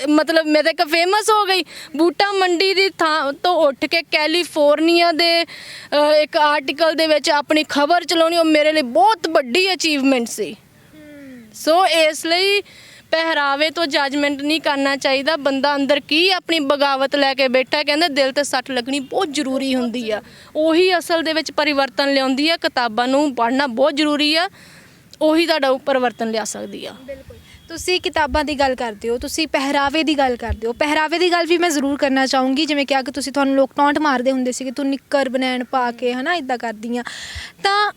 ਮੈਂ ਤਾਂ ਇੱਕ ਫੇਮਸ ਹੋ ਗਈ। ਬੂਟਾ ਮੰਡੀ ਦੀ ਥਾਂ ਤੋਂ ਉੱਠ ਕੇ ਕੈਲੀਫੋਰਨੀਆ ਦੇ ਇੱਕ ਆਰਟੀਕਲ ਦੇ ਵਿੱਚ ਆਪਣੀ ਖਬਰ ਚਲਾਉਣੀ, ਉਹ ਮੇਰੇ ਲਈ ਬਹੁਤ ਵੱਡੀ ਅਚੀਵਮੈਂਟ ਸੀ। ਸੋ ਇਸ ਲਈ ਪਹਿਰਾਵੇ ਤੋਂ ਜੱਜਮੈਂਟ ਨਹੀਂ ਕਰਨਾ ਚਾਹੀਦਾ। ਬੰਦਾ ਅੰਦਰ ਕੀ ਆਪਣੀ ਬਗਾਵਤ ਲੈ ਕੇ ਬੈਠਾ, ਕਹਿੰਦੇ ਦਿਲ ਤੇ ਸੱਟ ਲੱਗਣੀ ਬਹੁਤ ਜ਼ਰੂਰੀ ਹੁੰਦੀ ਆ। ਉਹੀ ਅਸਲ ਦੇ ਵਿੱਚ ਪਰਿਵਰਤਨ ਲਿਆਉਂਦੀ ਆ। ਕਿਤਾਬਾਂ ਨੂੰ ਪੜ੍ਹਨਾ ਬਹੁਤ ਜ਼ਰੂਰੀ ਆ, ਉਹੀ ਤੁਹਾਡਾ ਪਰਿਵਰਤਨ ਲਿਆ ਸਕਦੀ ਆ। ਬਿਲਕੁਲ, ਤੁਸੀਂ ਕਿਤਾਬਾਂ ਦੀ ਗੱਲ ਕਰਦੇ ਹੋ, ਤੁਸੀਂ ਪਹਿਰਾਵੇ ਦੀ ਗੱਲ ਕਰਦੇ ਹੋ। ਪਹਿਰਾਵੇ ਦੀ ਗੱਲ ਵੀ ਮੈਂ ਜ਼ਰੂਰ ਕਰਨਾ ਚਾਹੂੰਗੀ। ਜਿਵੇਂ ਕਿਹਾ ਕਿ ਤੁਹਾਨੂੰ ਲੋਕ ਟੌਂਟ ਮਾਰਦੇ ਹੁੰਦੇ ਸੀ ਕਿ ਤੂੰ ਨਿੱਕਰ ਬਨੈਣ ਪਾ ਕੇ ਹੈ ਨਾ ਇੱਦਾਂ ਕਰਦੀ ਆ, ਤਾਂ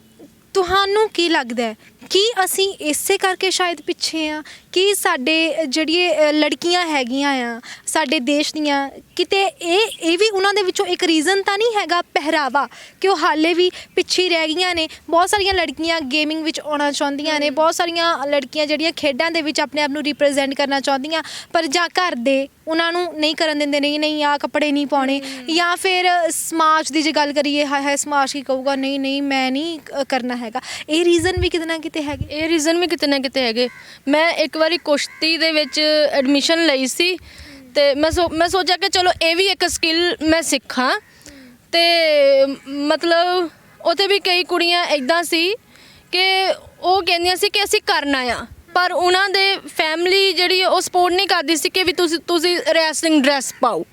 ਤੁਹਾਨੂੰ ਕੀ ਲੱਗਦਾ ਹੈ ਕਿ ਅਸੀਂ ਇਸੇ ਕਰਕੇ ਸ਼ਾਇਦ ਪਿੱਛੇ ਆ ਕਿ ਸਾਡੇ ਜਿਹੜੀਆਂ ਲੜਕੀਆਂ ਹੈਗੀਆਂ ਆ ਸਾਡੇ ਦੇਸ਼ ਦੀਆਂ, ਕਿਤੇ ਇਹ ਵੀ ਉਹਨਾਂ ਦੇ ਵਿੱਚੋਂ ਇੱਕ ਰੀਜ਼ਨ ਤਾਂ ਨਹੀਂ ਹੈਗਾ ਪਹਿਰਾਵਾ, ਕਿ ਉਹ ਹਾਲੇ ਵੀ ਪਿੱਛੇ ਰਹਿ ਗਈਆਂ ਨੇ? ਬਹੁਤ ਸਾਰੀਆਂ ਲੜਕੀਆਂ ਗੇਮਿੰਗ ਵਿੱਚ ਆਉਣਾ ਚਾਹੁੰਦੀਆਂ ਨੇ, ਬਹੁਤ ਸਾਰੀਆਂ ਲੜਕੀਆਂ ਜਿਹੜੀਆਂ ਖੇਡਾਂ ਦੇ ਵਿੱਚ ਆਪਣੇ ਆਪ ਨੂੰ ਰਿਪਰੈਜ਼ੈਂਟ ਕਰਨਾ ਚਾਹੁੰਦੀਆਂ, ਪਰ ਜਾਂ ਘਰ ਦੇ ਉਹਨਾਂ ਨੂੰ ਨਹੀਂ ਕਰਨ ਦਿੰਦੇ, ਨਹੀਂ ਆਹ ਕੱਪੜੇ ਨਹੀਂ ਪਾਉਣੇ, ਜਾਂ ਫਿਰ ਸਮਾਜ ਦੀ ਜੇ ਗੱਲ ਕਰੀਏ, ਹਾਏ ਸਮਾਜ ਕੀ ਕਹੂਗਾ, ਨਹੀਂ ਮੈਂ ਨਹੀਂ ਕਰਨਾ ਹੈਗਾ। ਇਹ ਰੀਜ਼ਨ ਵੀ ਕਿਤੇ ਨਾ ਕਿਤੇ ਹੈਗੇ। ਇਹ ਰੀਜ਼ਨ ਵੀ ਕਿਤੇ ਨਾ ਕਿਤੇ ਹੈਗੇ। ਮੈਂ ਇੱਕ ਵਾਰੀ ਕੁਸ਼ਤੀ ਦੇ ਵਿੱਚ ਐਡਮਿਸ਼ਨ ਲਈ ਸੀ, ਤੇ ਮੈਂ ਸੋਚਿਆ ਕਿ ਚਲੋ ਇਹ ਵੀ ਇੱਕ ਸਕਿੱਲ ਮੈਂ ਸਿੱਖਾਂ। ਤੇ ਮਤਲਬ ਉੱਥੇ ਵੀ ਕਈ ਕੁੜੀਆਂ ਇੱਦਾਂ ਸੀ ਕਿ ਉਹ ਕਹਿੰਦੀਆਂ ਸੀ ਕਿ ਅਸੀਂ ਕਰਨਾ ਆ, ਪਰ ਉਹਨਾਂ ਦੇ ਫੈਮਿਲੀ ਜਿਹੜੀ ਉਹ ਸਪੋਰਟ ਨਹੀਂ ਕਰਦੀ ਸੀ ਕਿ ਵੀ ਤੁਸੀਂ ਰੈਸਲਿੰਗ ਡਰੈਸ ਪਾਓ,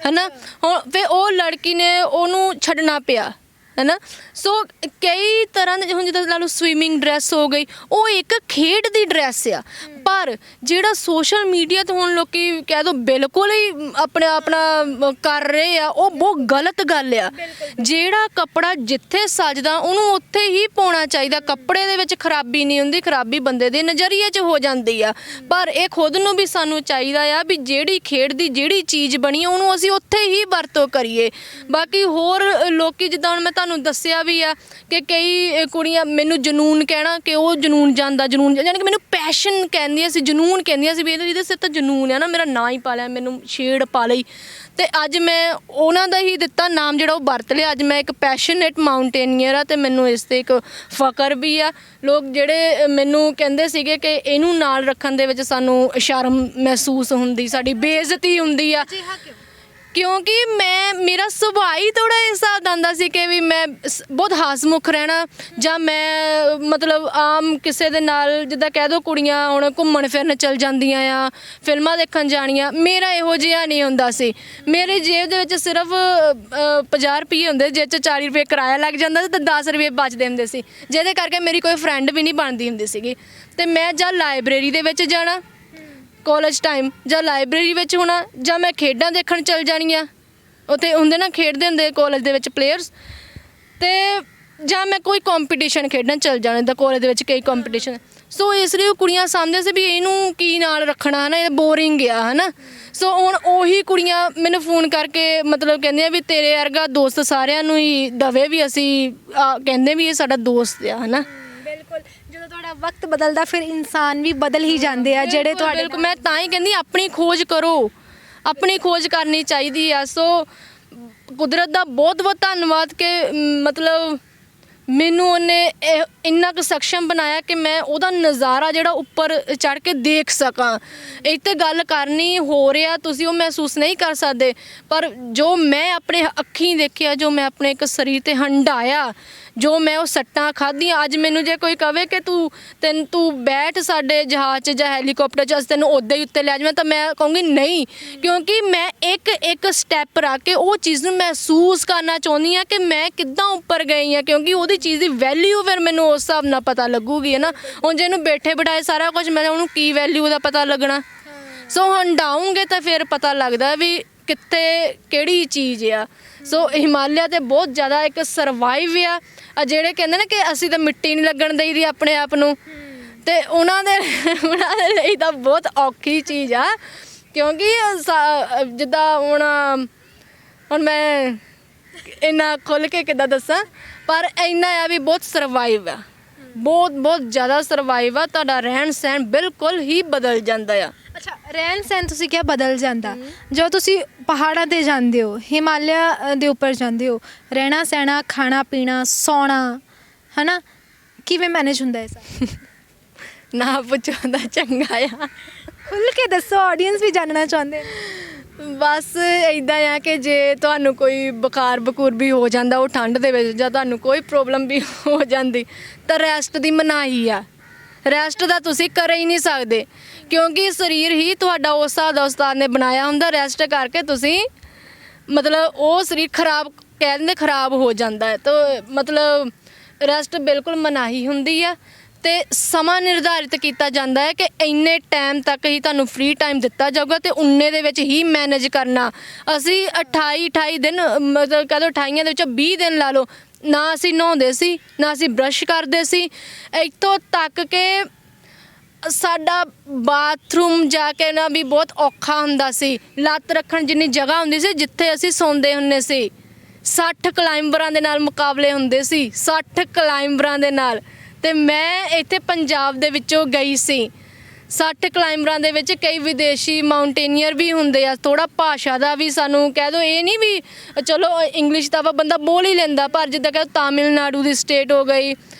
ਹੈ ਨਾ। ਹੁਣ ਫਿਰ ਉਹ ਲੜਕੀ ਨੇ ਉਹਨੂੰ ਛੱਡਣਾ ਪਿਆ, ਹੈ ਨਾ। ਸੋ ਕਈ ਤਰ੍ਹਾਂ ਦੇ, ਹੁਣ ਜਿੱਦਾਂ ਲਾ ਲਓ ਸਵੀਮਿੰਗ ਡਰੈਸ ਹੋ ਗਈ, ਉਹ ਇੱਕ ਖੇਡ ਦੀ ਡਰੈਸ ਆ। ਪਰ ਜਿਹੜਾ ਸੋਸ਼ਲ ਮੀਡੀਆ 'ਤੇ ਹੁਣ ਲੋਕੀ ਕਹਿ ਦੋ ਬਿਲਕੁਲ ਹੀ ਆਪਣਾ ਕਰ ਰਹੇ ਆ, ਉਹ ਬਹੁਤ ਗਲਤ ਗੱਲ ਆ। ਜਿਹੜਾ ਕੱਪੜਾ ਜਿੱਥੇ ਸੱਜਦਾ ਉਹਨੂੰ ਉੱਥੇ ਹੀ ਪਾਉਣਾ ਚਾਹੀਦਾ। ਕੱਪੜੇ ਦੇ ਵਿੱਚ ਖਰਾਬੀ ਨਹੀਂ ਹੁੰਦੀ, ਖਰਾਬੀ ਬੰਦੇ ਦੇ ਨਜ਼ਰੀਏ 'ਚ ਹੋ ਜਾਂਦੀ ਆ। ਪਰ ਇਹ ਖੁਦ ਨੂੰ ਵੀ ਸਾਨੂੰ ਚਾਹੀਦਾ ਆ ਵੀ ਜਿਹੜੀ ਖੇਡ ਦੀ ਜਿਹੜੀ ਚੀਜ਼ ਬਣੀ ਉਹਨੂੰ ਅਸੀਂ ਉੱਥੇ ਹੀ ਵਰਤੋਂ ਕਰੀਏ। ਬਾਕੀ ਹੋਰ ਲੋਕੀ ਜਿੱਦਾਂ ਹੁਣ ਮੈਂ ਤੁਹਾਨੂੰ ਦੱਸਿਆ ਵੀ ਆ ਕਿ ਕਈ ਕੁੜੀਆਂ ਮੈਨੂੰ ਜਨੂਨ ਕਹਿਣਾ ਕਿ ਉਹ ਜਨੂਨ ਯਾਨੀ ਕਿ ਮੈਨੂੰ ਪੈਸ਼ਨ ਕਹਿੰਦੀਆਂ ਸੀ, ਜਨੂਨ ਕਹਿੰਦੀਆਂ ਸੀ ਵੀ ਇਹਦੇ ਸਿਰ ਤਾਂ ਜਨੂਨ ਆ ਨਾ, ਮੇਰਾ ਨਾਂ ਹੀ ਪਾ ਲਿਆ, ਮੈਨੂੰ ਛੇੜ ਪਾ ਲਈ। ਤੇ ਅੱਜ ਮੈਂ ਉਹਨਾਂ ਦਾ ਹੀ ਦਿੱਤਾ ਨਾਮ ਜਿਹੜਾ ਉਹ ਵਰਤ ਲਿਆ। ਅੱਜ ਮੈਂ ਇੱਕ ਪੈਸ਼ਨੇਟ ਮਾਊਂਟੇਨੀਅਰ ਆ ਤੇ ਮੈਨੂੰ ਇਸ 'ਤੇ ਇੱਕ ਫਕਰ ਵੀ ਆ। ਲੋਕ ਜਿਹੜੇ ਮੈਨੂੰ ਕਹਿੰਦੇ ਸੀਗੇ ਕਿ ਇਹਨੂੰ ਨਾਲ ਰੱਖਣ ਦੇ ਵਿੱਚ ਸਾਨੂੰ ਸ਼ਰਮ ਮਹਿਸੂਸ ਹੁੰਦੀ, ਸਾਡੀ ਬੇਇੱਜ਼ਤੀ ਹੁੰਦੀ ਆ, ਕਿਉਂਕਿ ਮੇਰਾ ਸੁਭਾਅ ਹੀ ਥੋੜ੍ਹਾ ਇਸ ਹਿਸਾਬ ਦਾ ਆਉਂਦਾ ਸੀ ਕਿ ਵੀ ਮੈਂ ਬਹੁਤ ਹਸਮੁਖ ਰਹਿਣਾ, ਜਾਂ ਮੈਂ ਮਤਲਬ ਆਮ ਕਿਸੇ ਦੇ ਨਾਲ ਜਿੱਦਾਂ ਕਹਿ ਦਿਓ ਕੁੜੀਆਂ ਹੁਣ ਘੁੰਮਣ ਫਿਰਨ ਚਲ ਜਾਂਦੀਆਂ ਆ, ਫਿਲਮਾਂ ਦੇਖਣ ਜਾਣੀਆਂ, ਮੇਰਾ ਇਹੋ ਜਿਹਾ ਨਹੀਂ ਹੁੰਦਾ ਸੀ। ਮੇਰੇ ਜੇਬ ਦੇ ਵਿੱਚ ਸਿਰਫ 50 ਰੁਪਏ ਹੁੰਦੇ, ਜਿਸ 'ਚ 40 ਰੁਪਏ ਕਿਰਾਇਆ ਲੱਗ ਜਾਂਦਾ ਸੀ ਅਤੇ 10 ਰੁਪਏ ਬਚਦੇ ਹੁੰਦੇ ਸੀ, ਜਿਹਦੇ ਕਰਕੇ ਮੇਰੀ ਕੋਈ ਫਰੈਂਡ ਵੀ ਨਹੀਂ ਬਣਦੀ ਹੁੰਦੀ ਸੀਗੀ। ਅਤੇ ਮੈਂ ਜਾਂ ਲਾਇਬ੍ਰੇਰੀ ਦੇ ਵਿੱਚ ਜਾਣਾ ਕਾਲਜ ਟਾਈਮ, ਜਾਂ ਲਾਇਬ੍ਰੇਰੀ ਵਿੱਚ ਹੋਣਾ, ਜਾਂ ਮੈਂ ਖੇਡਾਂ ਦੇਖਣ ਚਲ ਜਾਣੀਆਂ, ਉੱਥੇ ਹੁੰਦੇ ਨਾ ਖੇਡਦੇ ਹੁੰਦੇ ਕਾਲਜ ਦੇ ਵਿੱਚ ਪਲੇਅਰਸ, ਅਤੇ ਜਾਂ ਮੈਂ ਕੋਈ ਕੰਪੀਟੀਸ਼ਨ ਖੇਡਣ ਚਲ ਜਾਣਾ, ਜਿੱਦਾਂ ਕਾਲਜ ਦੇ ਵਿੱਚ ਕਈ ਕੰਪੀਟੀਸ਼ਨ। ਸੋ ਇਸ ਲਈ ਉਹ ਕੁੜੀਆਂ ਸਮਝਦੇ ਸੀ ਵੀ ਇਹਨੂੰ ਕੀ ਨਾਲ ਰੱਖਣਾ, ਹੈ ਨਾ, ਇਹ ਬੋਰਿੰਗ ਆ, ਹੈ ਨਾ। ਸੋ ਹੁਣ ਉਹੀ ਕੁੜੀਆਂ ਮੈਨੂੰ ਫੋਨ ਕਰਕੇ ਮਤਲਬ ਕਹਿੰਦੀਆਂ ਵੀ ਤੇਰੇ ਵਰਗਾ ਦੋਸਤ ਸਾਰਿਆਂ ਨੂੰ ਹੀ ਦਵੇ, ਵੀ ਅਸੀਂ ਕਹਿੰਦੇ ਵੀ ਇਹ ਸਾਡਾ ਦੋਸਤ ਆ, ਹੈ ਨਾ। ਬਿਲਕੁਲ, ਜਦੋਂ ਤੁਹਾਡਾ ਵਕਤ ਬਦਲਦਾ ਫਿਰ ਇਨਸਾਨ ਵੀ ਬਦਲ ਹੀ ਜਾਂਦੇ ਆ ਜਿਹੜੇ ਤੁਹਾਡੇ। ਬਿਲਕੁਲ, ਮੈਂ ਤਾਂ ਹੀ ਕਹਿੰਦੀ ਆਪਣੀ ਖੋਜ ਕਰੋ, ਆਪਣੀ ਖੋਜ ਕਰਨੀ ਚਾਹੀਦੀ ਆ। ਸੋ ਕੁਦਰਤ ਦਾ ਬਹੁਤ ਬਹੁਤ ਧੰਨਵਾਦ ਕਿ ਮਤਲਬ ਮੈਨੂੰ ਉਹਨੇ ਇੰਨਾ ਕੁ ਸક્ષਮ ਬਣਾਇਆ ਕਿ ਮੈਂ ਉਹਦਾ ਨਜ਼ਾਰਾ ਜਿਹੜਾ ਉੱਪਰ ਚੜ੍ਹ ਕੇ ਦੇਖ ਸਕਾਂ। ਇੱਥੇ ਗੱਲ ਕਰਨੀ ਹੋ ਰਿਹਾ, ਤੁਸੀਂ ਉਹ ਮਹਿਸੂਸ ਨਹੀਂ ਕਰ ਸਕਦੇ, ਪਰ ਜੋ ਮੈਂ ਆਪਣੇ ਅੱਖੀਂ ਦੇਖਿਆ, ਜੋ ਮੈਂ ਆਪਣੇ ਇੱਕ ਸਰੀਰ ਤੇ ਹੰਢਾਇਆ, ਜੋ ਮੈਂ ਉਹ ਸੱਟਾਂ ਖਾਧੀਆਂ, ਅੱਜ ਮੈਨੂੰ ਜੇ ਕੋਈ ਕਵੇ ਕਿ ਤੂੰ ਬੈਠ ਸਾਡੇ ਜਹਾਜ਼ 'ਚ ਜਾਂ ਹੈਲੀਕਾਪਟਰ 'ਚ ਅਸੀਂ ਤੈਨੂੰ ਉੱਦਾਂ ਹੀ ਉੱਤੇ ਲੈ ਜਾਵਾਂ, ਤਾਂ ਮੈਂ ਕਹੂੰਗੀ ਨਹੀਂ, ਕਿਉਂਕਿ ਮੈਂ ਇੱਕ ਸਟੈਪ ਰੱਖ ਕੇ ਉਹ ਚੀਜ਼ ਨੂੰ ਮਹਿਸੂਸ ਕਰਨਾ ਚਾਹੁੰਦੀ ਹਾਂ ਕਿ ਮੈਂ ਕਿੱਦਾਂ ਉੱਪਰ ਗਈ ਹਾਂ, ਕਿਉਂਕਿ ਉਹਦੀ ਚੀਜ਼ ਦੀ ਵੈਲਿਊ ਫਿਰ ਮੈਨੂੰ ਉਸ ਹਿਸਾਬ ਨਾਲ ਪਤਾ ਲੱਗੂਗੀ, ਹੈ ਨਾ। ਹੁਣ ਜੇ ਇਹਨੂੰ ਬੈਠੇ ਬਿਠਾਏ ਸਾਰਾ ਕੁਝ, ਮੈਂ ਉਹਨੂੰ ਕੀ ਵੈਲਿਊ ਦਾ ਪਤਾ ਲੱਗਣਾ। ਸੋ ਹੰਢਾਉਂਗੇ ਤਾਂ ਫਿਰ ਪਤਾ ਲੱਗਦਾ ਵੀ ਕਿੱਥੇ ਕਿਹੜੀ ਚੀਜ਼ ਆ। ਸੋ ਹਿਮਾਲਿਆ ਤੇ ਬਹੁਤ ਜ਼ਿਆਦਾ ਇੱਕ ਸਰਵਾਈਵ ਆ ਜਿਹੜੇ ਕਹਿੰਦੇ ਨੇ ਕਿ ਅਸੀਂ ਤਾਂ ਮਿੱਟੀ ਨਹੀਂ ਲੱਗਣ ਦੇਈਦੀ ਆਪਣੇ ਆਪ ਨੂੰ, ਤੇ ਉਹਨਾਂ ਦੇ ਲਈ ਤਾਂ ਬਹੁਤ ਔਖੀ ਚੀਜ਼ ਆ, ਕਿਉਂਕਿ ਜਿੱਦਾਂ ਹੁਣ ਮੈਂ ਇੰਨਾ ਖੁੱਲ੍ਹ ਕੇ ਕਿੱਦਾਂ ਦੱਸਾਂ, ਪਰ ਇੰਨਾ ਆ ਵੀ ਬਹੁਤ ਸਰਵਾਈਵ ਆ, ਬਹੁਤ ਜ਼ਿਆਦਾ ਸਰਵਾਈਵ ਆ। ਤੁਹਾਡਾ ਰਹਿਣ ਸਹਿਣ ਬਿਲਕੁਲ ਹੀ ਬਦਲ ਜਾਂਦਾ ਆ। ਅੱਛਾ, ਰਹਿਣ ਸਹਿਣ ਤੁਸੀਂ ਕਿਹਾ ਬਦਲ ਜਾਂਦਾ, ਜਦੋਂ ਤੁਸੀਂ ਪਹਾੜਾਂ 'ਤੇ ਜਾਂਦੇ ਹੋ, ਹਿਮਾਲਿਆ ਦੇ ਉੱਪਰ ਜਾਂਦੇ ਹੋ, ਰਹਿਣਾ ਸਹਿਣਾ, ਖਾਣਾ ਪੀਣਾ, ਸੌਣਾ, ਹੈ ਨਾ, ਕਿਵੇਂ ਮੈਨੇਜ ਹੁੰਦਾ ਹੈ ਸਰ? ਨਾ ਪੁੱਛੋ ਤਾਂ ਚੰਗਾ ਆ। ਖੁੱਲ੍ਹ ਕੇ ਦੱਸੋ, ਆਡੀਅנס ਵੀ ਜਾਣਨਾ ਚਾਹੁੰਦੇ ਨੇ। ਬਸ ਇੱਦਾਂ ਆ ਕਿ ਜੇ ਤੁਹਾਨੂੰ ਕੋਈ ਬੁਖਾਰ ਬਕੂਰ ਵੀ ਹੋ ਜਾਂਦਾ ਉਹ ਠੰਡ ਦੇ ਵਿੱਚ, ਜਾਂ ਤੁਹਾਨੂੰ ਕੋਈ ਪ੍ਰੋਬਲਮ ਵੀ ਹੋ ਜਾਂਦੀ, ਤਾਂ ਰੈਸਟ ਦੀ ਮਨਾਹੀ ਆ। ਰੈਸਟ ਦਾ ਤੁਸੀਂ ਕਰ ਹੀ ਨਹੀਂ ਸਕਦੇ, ਕਿਉਂਕਿ ਸਰੀਰ ਹੀ ਤੁਹਾਡਾ ਉਸ ਹਿਸਾਬ ਦਾ ਉਸਤਾਦ ਨੇ ਬਣਾਇਆ ਹੁੰਦਾ। ਰੈਸਟ ਕਰਕੇ ਤੁਸੀਂ ਮਤਲਬ ਉਹ ਸਰੀਰ ਖਰਾਬ ਕਹਿ ਦਿੰਦੇ ਖਰਾਬ ਹੋ ਜਾਂਦਾ ਹੈ, ਤਾਂ ਮਤਲਬ ਰੈਸਟ ਬਿਲਕੁਲ ਮਨਾਹੀ ਹੁੰਦੀ ਆ। ਤੇ ਸਮਾਂ ਨਿਰਧਾਰਿਤ ਕੀਤਾ ਜਾਂਦਾ ਹੈ ਕਿ ਇੰਨੇ ਟਾਈਮ ਤੱਕ ਹੀ ਤੁਹਾਨੂੰ ਫ੍ਰੀ ਟਾਈਮ ਦਿੱਤਾ ਜਾਊਗਾ ਤੇ ਉਨੇ ਦੇ ਵਿੱਚ ਹੀ ਮੈਨੇਜ ਕਰਨਾ। ਅਸੀਂ 28 ਦਿਨ ਮਤਲਬ ਕਹਿ ਦਿਓ 28 ਦੇ ਵਿੱਚੋਂ 20 ਦਿਨ ਲਾ ਲਓ, ਨਾ ਅਸੀਂ ਨਹਾਉਂਦੇ ਸੀ, ਨਾ ਅਸੀਂ ਬਰੱਸ਼ ਕਰਦੇ ਸੀ, ਇੱਥੋਂ ਤੱਕ ਕਿ ਸਾਡਾ ਬਾਥਰੂਮ ਜਾ ਕੇ ਨਾ ਵੀ ਬਹੁਤ ਔਖਾ ਹੁੰਦਾ ਸੀ। ਲੱਤ ਰੱਖਣ ਜਿੰਨੀ ਜਗ੍ਹਾ ਹੁੰਦੀ ਸੀ ਜਿੱਥੇ ਅਸੀਂ ਸੌਂਦੇ ਹੁੰਦੇ ਸੀ। 60 ਕਲਾਈਂਬਰਾਂ ਦੇ ਨਾਲ ਮੁਕਾਬਲੇ ਹੁੰਦੇ ਸੀ, 60 ਕਲਾਈਂਬਰਾਂ ਦੇ ਨਾਲ। ਤੇ ਮੈਂ ਇੱਥੇ ਪੰਜਾਬ ਦੇ ਵਿੱਚੋਂ ਗਈ ਸੀ। 60 ਕਲਾਈਂਬਰਾਂ ਦੇ ਵਿੱਚ ਕਈ ਵਿਦੇਸ਼ੀ ਮਾਊਂਟੇਨੀਅਰ ਵੀ ਹੁੰਦੇ ਆ। ਥੋੜਾ ਭਾਸ਼ਾ ਦਾ ਵੀ ਸਾਨੂੰ ਕਹਿ ਦਿਓ, ਇਹ ਨਹੀਂ ਵੀ ਚਲੋ ਇੰਗਲਿਸ਼ ਤਾਂ ਬੰਦਾ ਬੋਲ ਹੀ ਲੈਂਦਾ, ਪਰ ਜਿੱਦਾਂ ਕਿ ਤਾਮਿਲਨਾਡੂ ਦੀ ਸਟੇਟ ਹੋ ਗਈ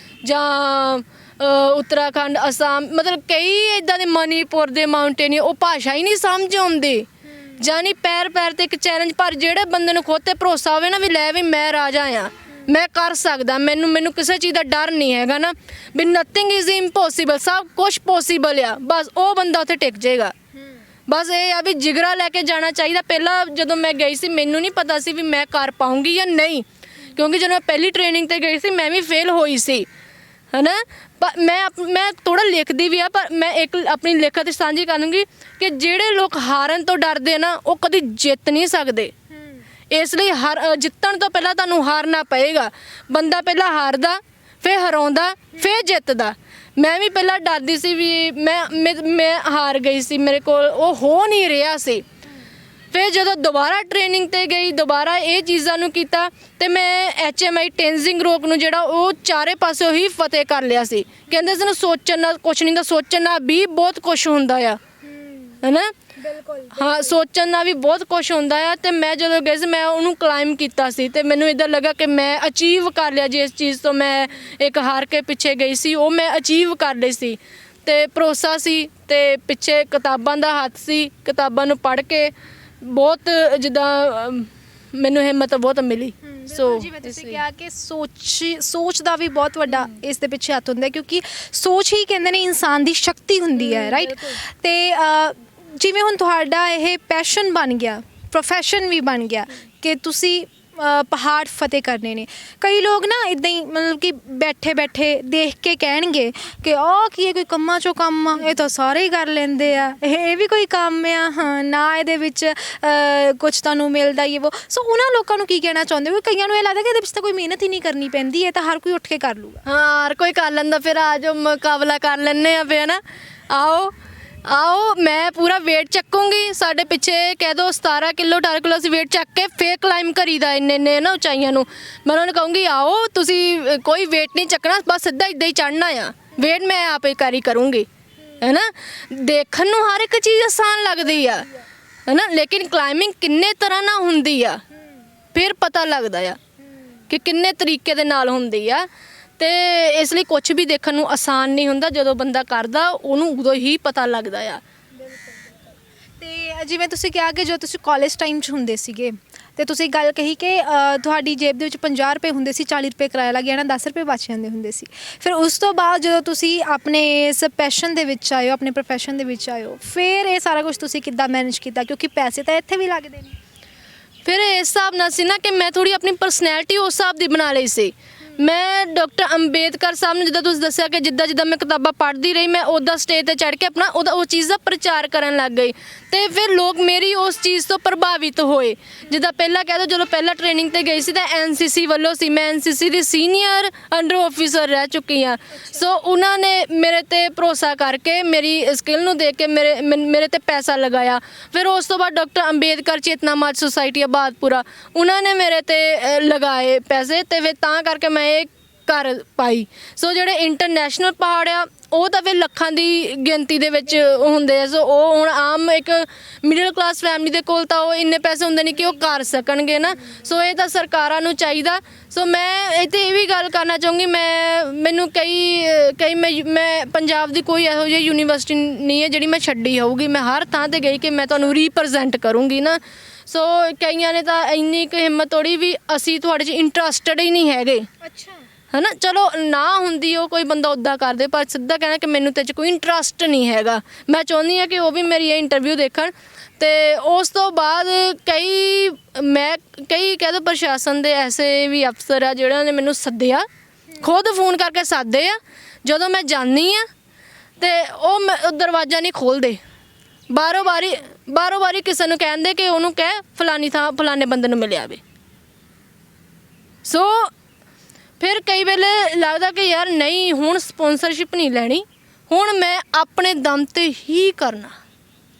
ਜਾਂ ਉੱਤਰਾਖੰਡ, ਅਸਾਮ, ਮਤਲਬ ਕਈ ਇੱਦਾਂ ਦੇ, ਮਨੀਪੁਰ ਦੇ ਮਾਊਂਟੇਨੀਅਰ, ਉਹ ਭਾਸ਼ਾ ਹੀ ਨਹੀਂ ਸਮਝ ਆਉਂਦੀ। ਜਾਨੀ ਪੈਰ ਤੇ ਇੱਕ ਚੈਲੰਜ, ਪਰ ਜਿਹੜੇ ਬੰਦੇ ਨੂੰ ਖੁਦ ਤੇ ਭਰੋਸਾ ਹੋਵੇ ਨਾ ਵੀ ਲੈ ਵੀ ਮੈਂ ਰਾਜਾ ਆ, ਮੈਂ ਕਰ ਸਕਦਾ, ਮੈਨੂੰ ਕਿਸੇ ਚੀਜ਼ ਦਾ ਡਰ ਨਹੀਂ ਹੈਗਾ ਨਾ, ਵੀ ਨਥਿੰਗ ਇਜ਼ ਇੰਪੋਸੀਬਲ, ਸਭ ਕੁਛ ਪੋਸੀਬਲ ਆ, ਬਸ ਉਹ ਬੰਦਾ ਉੱਥੇ ਟਿਕ ਜਾਏਗਾ। ਬਸ ਇਹ ਆ ਵੀ ਜਿਗਰਾ ਲੈ ਕੇ ਜਾਣਾ ਚਾਹੀਦਾ। ਪਹਿਲਾਂ ਜਦੋਂ ਮੈਂ ਗਈ ਸੀ ਮੈਨੂੰ ਨਹੀਂ ਪਤਾ ਸੀ ਵੀ ਮੈਂ ਕਰ ਪਾਉਂਗੀ ਜਾਂ ਨਹੀਂ, ਕਿਉਂਕਿ ਜਦੋਂ ਮੈਂ ਪਹਿਲੀ ਟ੍ਰੇਨਿੰਗ 'ਤੇ ਗਈ ਸੀ ਮੈਂ ਵੀ ਫੇਲ ਹੋਈ ਸੀ, ਹੈ ਨਾ। ਪਰ ਮੈਂ ਥੋੜ੍ਹਾ ਲਿਖਦੀ ਵੀ ਆ, ਪਰ ਮੈਂ ਇੱਕ ਆਪਣੀ ਲਿਖਤ ਸਾਂਝੀ ਕਰੂੰਗੀ ਕਿ ਜਿਹੜੇ ਲੋਕ ਹਾਰਨ ਤੋਂ ਡਰਦੇ ਨਾ ਉਹ ਕਦੀ ਜਿੱਤ ਨਹੀਂ ਸਕਦੇ। ਇਸ ਲਈ ਜਿੱਤਣ ਤੋਂ ਪਹਿਲਾਂ ਤੁਹਾਨੂੰ ਹਾਰਨਾ ਪਏਗਾ। ਬੰਦਾ ਪਹਿਲਾਂ ਹਾਰਦਾ, ਫਿਰ ਹਰਾਉਂਦਾ, ਫਿਰ ਜਿੱਤਦਾ। ਮੈਂ ਵੀ ਪਹਿਲਾਂ ਡਰਦੀ ਸੀ ਵੀ ਮੈਂ ਹਾਰ ਗਈ ਸੀ, ਮੇਰੇ ਕੋਲ ਉਹ ਹੋ ਨਹੀਂ ਰਿਹਾ ਸੀ। ਫਿਰ ਜਦੋਂ ਦੁਬਾਰਾ ਟ੍ਰੇਨਿੰਗ 'ਤੇ ਗਈ, ਦੁਬਾਰਾ ਇਹ ਚੀਜ਼ਾਂ ਨੂੰ ਕੀਤਾ, ਤੇ ਮੈਂ HMI ਟੈਂਜ਼ਿੰਗ ਰੋਕ ਨੂੰ ਜਿਹੜਾ ਉਹ ਚਾਰੇ ਪਾਸਿਓਂ ਹੀ ਫਤਿਹ ਕਰ ਲਿਆ ਸੀ। ਕਹਿੰਦੇ ਸੀ ਨਾ ਸੋਚਣ ਨਾਲ ਕੁਛ ਨਹੀਂ, ਦਾ ਸੋਚਣ ਨਾਲ ਵੀ ਬਹੁਤ ਕੁਛ ਹੁੰਦਾ ਆ, ਹੈ ਨਾ। ਬਿਲਕੁਲ, ਹਾਂ, ਸੋਚਣ ਨਾਲ ਵੀ ਬਹੁਤ ਕੁਛ ਹੁੰਦਾ ਆ। ਤੇ ਮੈਂ ਜਦੋਂ ਗਈ ਸੀ ਮੈਂ ਉਹਨੂੰ ਕਲਾਈਮ ਕੀਤਾ ਸੀ, ਤੇ ਮੈਨੂੰ ਇੱਦਾਂ ਲੱਗਾ ਕਿ ਮੈਂ ਅਚੀਵ ਕਰ ਲਿਆ। ਜਿਸ ਚੀਜ਼ ਤੋਂ ਮੈਂ ਇੱਕ ਹਾਰ ਕੇ ਪਿੱਛੇ ਗਈ ਸੀ ਉਹ ਮੈਂ ਅਚੀਵ ਕਰ ਲਈ ਸੀ। ਤੇ ਭਰੋਸਾ ਸੀ, ਤੇ ਪਿੱਛੇ ਕਿਤਾਬਾਂ ਦਾ ਹੱਥ ਸੀ, ਕਿਤਾਬਾਂ ਨੂੰ ਪੜ੍ਹ ਕੇ ਬਹੁਤ ਜਿੱਦਾਂ ਮੈਨੂੰ ਹਿੰਮਤ ਬਹੁਤ ਮਿਲੀ। ਸੋ ਜਿਵੇਂ ਤੁਸੀਂ ਕਿਹਾ ਕਿ ਸੋਚ ਦਾ ਵੀ ਬਹੁਤ ਵੱਡਾ ਇਸ ਦੇ ਪਿੱਛੇ ਹੱਥ ਹੁੰਦਾ, ਕਿਉਂਕਿ ਸੋਚ ਹੀ ਕਹਿੰਦੇ ਨੇ ਇਨਸਾਨ ਦੀ ਸ਼ਕਤੀ ਹੁੰਦੀ ਹੈ, ਰਾਈਟ। ਤੇ ਜਿਵੇਂ ਹੁਣ ਤੁਹਾਡਾ ਇਹ ਪੈਸ਼ਨ ਬਣ ਗਿਆ, ਪ੍ਰੋਫੈਸ਼ਨ ਵੀ ਬਣ ਗਿਆ ਕਿ ਤੁਸੀਂ ਪਹਾੜ ਫਤਿਹ ਕਰਨੇ ਨੇ। ਕਈ ਲੋਕ ਨਾ ਇੱਦਾਂ ਹੀ ਮਤਲਬ ਕਿ ਬੈਠੇ ਦੇਖ ਕੇ ਕਹਿਣਗੇ ਕਿ ਆਹ ਕੀ ਹੈ, ਕੋਈ ਕੰਮਾਂ 'ਚੋਂ ਕੰਮ ਆ, ਇਹ ਤਾਂ ਸਾਰੇ ਹੀ ਕਰ ਲੈਂਦੇ ਆ, ਇਹ ਵੀ ਕੋਈ ਕੰਮ ਆ, ਹਾਂ ਨਾ ਇਹਦੇ ਵਿੱਚ ਕੁਛ ਤੁਹਾਨੂੰ ਮਿਲਦਾ ਹੀ ਉਹ। ਸੋ ਉਹਨਾਂ ਲੋਕਾਂ ਨੂੰ ਕੀ ਕਹਿਣਾ ਚਾਹੁੰਦੇ ਹੋ? ਕਈਆਂ ਨੂੰ ਇਹ ਲੱਗਦਾ ਕਿ ਇਹਦੇ ਵਿੱਚ ਤਾਂ ਕੋਈ ਮਿਹਨਤ ਹੀ ਨਹੀਂ ਕਰਨੀ ਪੈਂਦੀ, ਇਹ ਤਾਂ ਹਰ ਕੋਈ ਉੱਠ ਕੇ ਕਰ ਲੂਗਾ। ਹਾਂ, ਹਰ ਕੋਈ ਕਰ ਲੈਂਦਾ। ਫਿਰ ਆ ਜਾਓ ਮੁਕਾਬਲਾ ਕਰ ਲੈਂਦੇ ਆ ਫਿਰ, ਹੈ ਨਾ। ਆਓ ਮੈਂ ਪੂਰਾ weight ਚੱਕੂੰਗੀ। ਸਾਡੇ ਪਿੱਛੇ ਕਹਿ ਦਿਓ 17 ਕਿਲੋ 18 ਕਿਲੋ ਅਸੀਂ weight ਚੱਕ ਕੇ ਫੇਰ ਕਲਾਈਮ ਕਰੀਦਾ ਇੰਨੇ ਨਾ ਉਚਾਈਆਂ ਨੂੰ। ਮੈਂ ਉਹਨਾਂ ਨੂੰ ਕਹੂੰਗੀ ਆਓ ਤੁਸੀਂ ਕੋਈ weight ਨਹੀਂ ਚੱਕਣਾ, ਬਸ ਸਿੱਧਾ ਇੱਦਾਂ ਹੀ ਚੜ੍ਹਨਾ ਆ, weight ਮੈਂ ਆਪੇ ਕੈਰੀ ਕਰੂੰਗੀ, ਹੈ ਨਾ। ਦੇਖਣ ਨੂੰ ਹਰ ਇੱਕ ਚੀਜ਼ ਆਸਾਨ ਲੱਗਦੀ ਆ, ਹੈ ਨਾ, ਲੇਕਿਨ ਕਲਾਈਮਿੰਗ ਕਿੰਨੇ ਤਰ੍ਹਾਂ ਨਾਲ ਹੁੰਦੀ ਆ ਫਿਰ ਪਤਾ ਲੱਗਦਾ ਆ ਕਿ ਕਿੰਨੇ ਤਰੀਕੇ ਦੇ ਨਾਲ ਹੁੰਦੀ ਆ। ਤੇ ਇਸ ਲਈ ਕੁਝ ਵੀ ਦੇਖਣ ਨੂੰ ਆਸਾਨ ਨਹੀਂ ਹੁੰਦਾ, ਜਦੋਂ ਬੰਦਾ ਕਰਦਾ ਉਹਨੂੰ ਉਦੋਂ ਹੀ ਪਤਾ ਲੱਗਦਾ ਆ। ਤੇ ਜਿਵੇਂ ਤੁਸੀਂ ਕਿਹਾ ਕਿ ਜਦੋਂ ਤੁਸੀਂ ਕਾਲਜ ਟਾਈਮ 'ਚ ਹੁੰਦੇ ਸੀਗੇ ਤੇ ਤੁਸੀਂ ਗੱਲ ਕਹੀ ਕਿ ਤੁਹਾਡੀ ਜੇਬ ਦੇ ਵਿੱਚ 50 ਰੁਪਏ ਹੁੰਦੇ ਸੀ, 40 ਰੁਪਏ ਕਿਰਾਇਆ ਲੱਗ ਜਾਣਾ, 10 ਰੁਪਏ ਬਚ ਜਾਂਦੇ ਹੁੰਦੇ ਸੀ। ਫਿਰ ਉਸ ਤੋਂ ਬਾਅਦ ਜਦੋਂ ਤੁਸੀਂ ਆਪਣੇ ਇਸ ਪੈਸ਼ਨ ਦੇ ਵਿੱਚ ਆਏ ਹੋ, ਆਪਣੇ ਪ੍ਰੋਫੈਸ਼ਨ ਦੇ ਵਿੱਚ ਆਏ ਹੋ, ਫਿਰ ਇਹ ਸਾਰਾ ਕੁਝ ਤੁਸੀਂ ਕਿੱਦਾਂ ਮੈਨੇਜ ਕੀਤਾ? ਕਿਉਂਕਿ ਪੈਸੇ ਤਾਂ ਇੱਥੇ ਵੀ ਲੱਗਦੇ ਨੇ। ਫਿਰ ਇਸ ਹਿਸਾਬ ਨਾਲ ਸੀ ਨਾ ਕਿ ਮੈਂ ਥੋੜੀ ਆਪਣੀ ਪਰਸਨੈਲਿਟੀ ਉਸ ਹਿਸਾਬ ਦੀ ਬਣਾ ਲਈ ਸੀ। ਮੈਂ ਡਾਕਟਰ ਅੰਬੇਦਕਰ ਸਾਹਿਬ ਨੂੰ, ਜਿੱਦਾਂ ਤੁਸੀਂ ਦੱਸਿਆ ਕਿ ਜਿੱਦਾਂ ਮੈਂ ਕਿਤਾਬਾਂ ਪੜ੍ਹਦੀ ਰਹੀ, ਮੈਂ ਉੱਦਾਂ ਸਟੇਜ 'ਤੇ ਚੜ੍ਹ ਕੇ ਆਪਣਾ ਉਹ ਚੀਜ਼ ਦਾ ਪ੍ਰਚਾਰ ਕਰਨ ਲੱਗ ਗਈ ਤੇ ਫਿਰ ਲੋਕ ਮੇਰੀ ਉਸ ਚੀਜ਼ ਤੋਂ ਪ੍ਰਭਾਵਿਤ ਹੋਏ। ਜਿੱਦਾਂ ਪਹਿਲਾਂ ਕਹਿ ਦੋ, ਜਦੋਂ ਪਹਿਲਾਂ ਟ੍ਰੇਨਿੰਗ 'ਤੇ ਗਈ ਸੀ ਤਾਂ NCC ਵੱਲੋਂ ਸੀ, ਮੈਂ NCC ਦੀ ਸੀਨੀਅਰ ਅੰਡਰ ਆਫਿਸਰ ਰਹਿ ਚੁੱਕੀ ਹਾਂ। ਸੋ ਉਹਨਾਂ ਨੇ ਮੇਰੇ 'ਤੇ ਭਰੋਸਾ ਕਰਕੇ ਮੇਰੀ ਸਕਿੱਲ ਨੂੰ ਦੇਖ ਕੇ ਮੇਰੇ 'ਤੇ ਪੈਸਾ ਲਗਾਇਆ। ਫਿਰ ਉਸ ਤੋਂ ਬਾਅਦ ਡਾਕਟਰ ਅੰਬੇਦਕਰ ਚੇਤਨਾ ਮਾਰਚ ਸੁਸਾਇਟੀ ਆਬਾਦਪੁਰਾ, ਉਹਨਾਂ ਨੇ ਮੇਰੇ 'ਤੇ ਲਗਾਏ ਪੈਸੇ ਤੇ ਫਿਰ ਤਾਂ ਕਰਕੇ ਮੈਂ ਇਹ ਕਰ ਪਾਈ। ਸੋ ਜਿਹੜੇ ਇੰਟਰਨੈਸ਼ਨਲ ਪਹਾੜ ਆ ਉਹ ਤਾਂ ਫਿਰ ਲੱਖਾਂ ਦੀ ਗਿਣਤੀ ਦੇ ਵਿੱਚ ਹੁੰਦੇ ਆ। ਸੋ ਉਹ ਹੁਣ ਆਮ ਇੱਕ ਮਿਡਲ ਕਲਾਸ ਫੈਮਿਲੀ ਦੇ ਕੋਲ ਤਾਂ ਉਹ ਇੰਨੇ ਪੈਸੇ ਹੁੰਦੇ ਨਹੀਂ ਕਿ ਉਹ ਕਰ ਸਕਣਗੇ ਨਾ। ਸੋ ਇਹ ਤਾਂ ਸਰਕਾਰਾਂ ਨੂੰ ਚਾਹੀਦਾ। ਸੋ ਮੈਂ ਇੱਥੇ ਇਹ ਵੀ ਗੱਲ ਕਰਨਾ ਚਾਹੂੰਗੀ, ਮੈਨੂੰ ਮੈਂ ਪੰਜਾਬ ਦੀ ਕੋਈ ਇਹੋ ਜਿਹੀ ਯੂਨੀਵਰਸਿਟੀ ਨਹੀਂ ਹੈ ਜਿਹੜੀ ਮੈਂ ਛੱਡੀ ਹੋਊਗੀ। ਮੈਂ ਹਰ ਥਾਂ 'ਤੇ ਗਈ ਕਿ ਮੈਂ ਤੁਹਾਨੂੰ ਰੀਪ੍ਰਜੈਂਟ ਕਰੂੰਗੀ ਨਾ। ਸੋ ਕਈਆਂ ਨੇ ਤਾਂ ਇੰਨੀ ਕੁ ਹਿੰਮਤ ਤੋੜੀ ਵੀ ਅਸੀਂ ਤੁਹਾਡੇ 'ਚ ਇੰਟਰਸਟਡ ਹੀ ਨਹੀਂ ਹੈਗੇ। ਅੱਛਾ, ਹੈ ਨਾ। ਚਲੋ ਨਾ ਹੁੰਦੀ ਉਹ ਕੋਈ ਬੰਦਾ ਉੱਦਾਂ ਕਰਦੇ, ਪਰ ਸਿੱਧਾ ਕਹਿਣਾ ਕਿ ਮੈਨੂੰ ਤੇ 'ਚ ਕੋਈ ਇੰਟਰਸਟ ਨਹੀਂ ਹੈਗਾ। ਮੈਂ ਚਾਹੁੰਦੀ ਹਾਂ ਕਿ ਉਹ ਵੀ ਮੇਰੀ ਇਹ ਇੰਟਰਵਿਊ ਦੇਖਣ। ਅਤੇ ਉਸ ਤੋਂ ਬਾਅਦ ਕਈ ਕਹਿ ਦੋ ਪ੍ਰਸ਼ਾਸਨ ਦੇ ਐਸੇ ਵੀ ਅਫਸਰ ਆ ਜਿਹਨਾਂ ਨੇ ਮੈਨੂੰ ਸੱਦਿਆ, ਖੁਦ ਫੋਨ ਕਰਕੇ ਸੱਦਦੇ ਆ। ਜਦੋਂ ਮੈਂ ਜਾਂਦੀ ਹਾਂ ਅਤੇ ਉਹ ਦਰਵਾਜ਼ਾ ਨਹੀਂ ਖੋਲ੍ਹਦੇ, ਬਾਰੋਂ ਬਾਰੀ ਕਿਸੇ ਨੂੰ ਕਹਿੰਦੇ ਕਿ ਉਹਨੂੰ ਕਹਿ ਫਲਾਨੀ ਥਾਂ ਫਲਾਨੇ ਬੰਦੇ ਨੂੰ ਮਿਲਿਆ ਵੇ। ਸੋ ਫਿਰ ਕਈ ਵੇਲੇ ਲੱਗਦਾ ਕਿ ਯਾਰ ਨਹੀਂ, ਹੁਣ ਸਪੋਂਸਰਸ਼ਿਪ ਨਹੀਂ ਲੈਣੀ, ਹੁਣ ਮੈਂ ਆਪਣੇ ਦਮ 'ਤੇ ਹੀ ਕਰਨਾ,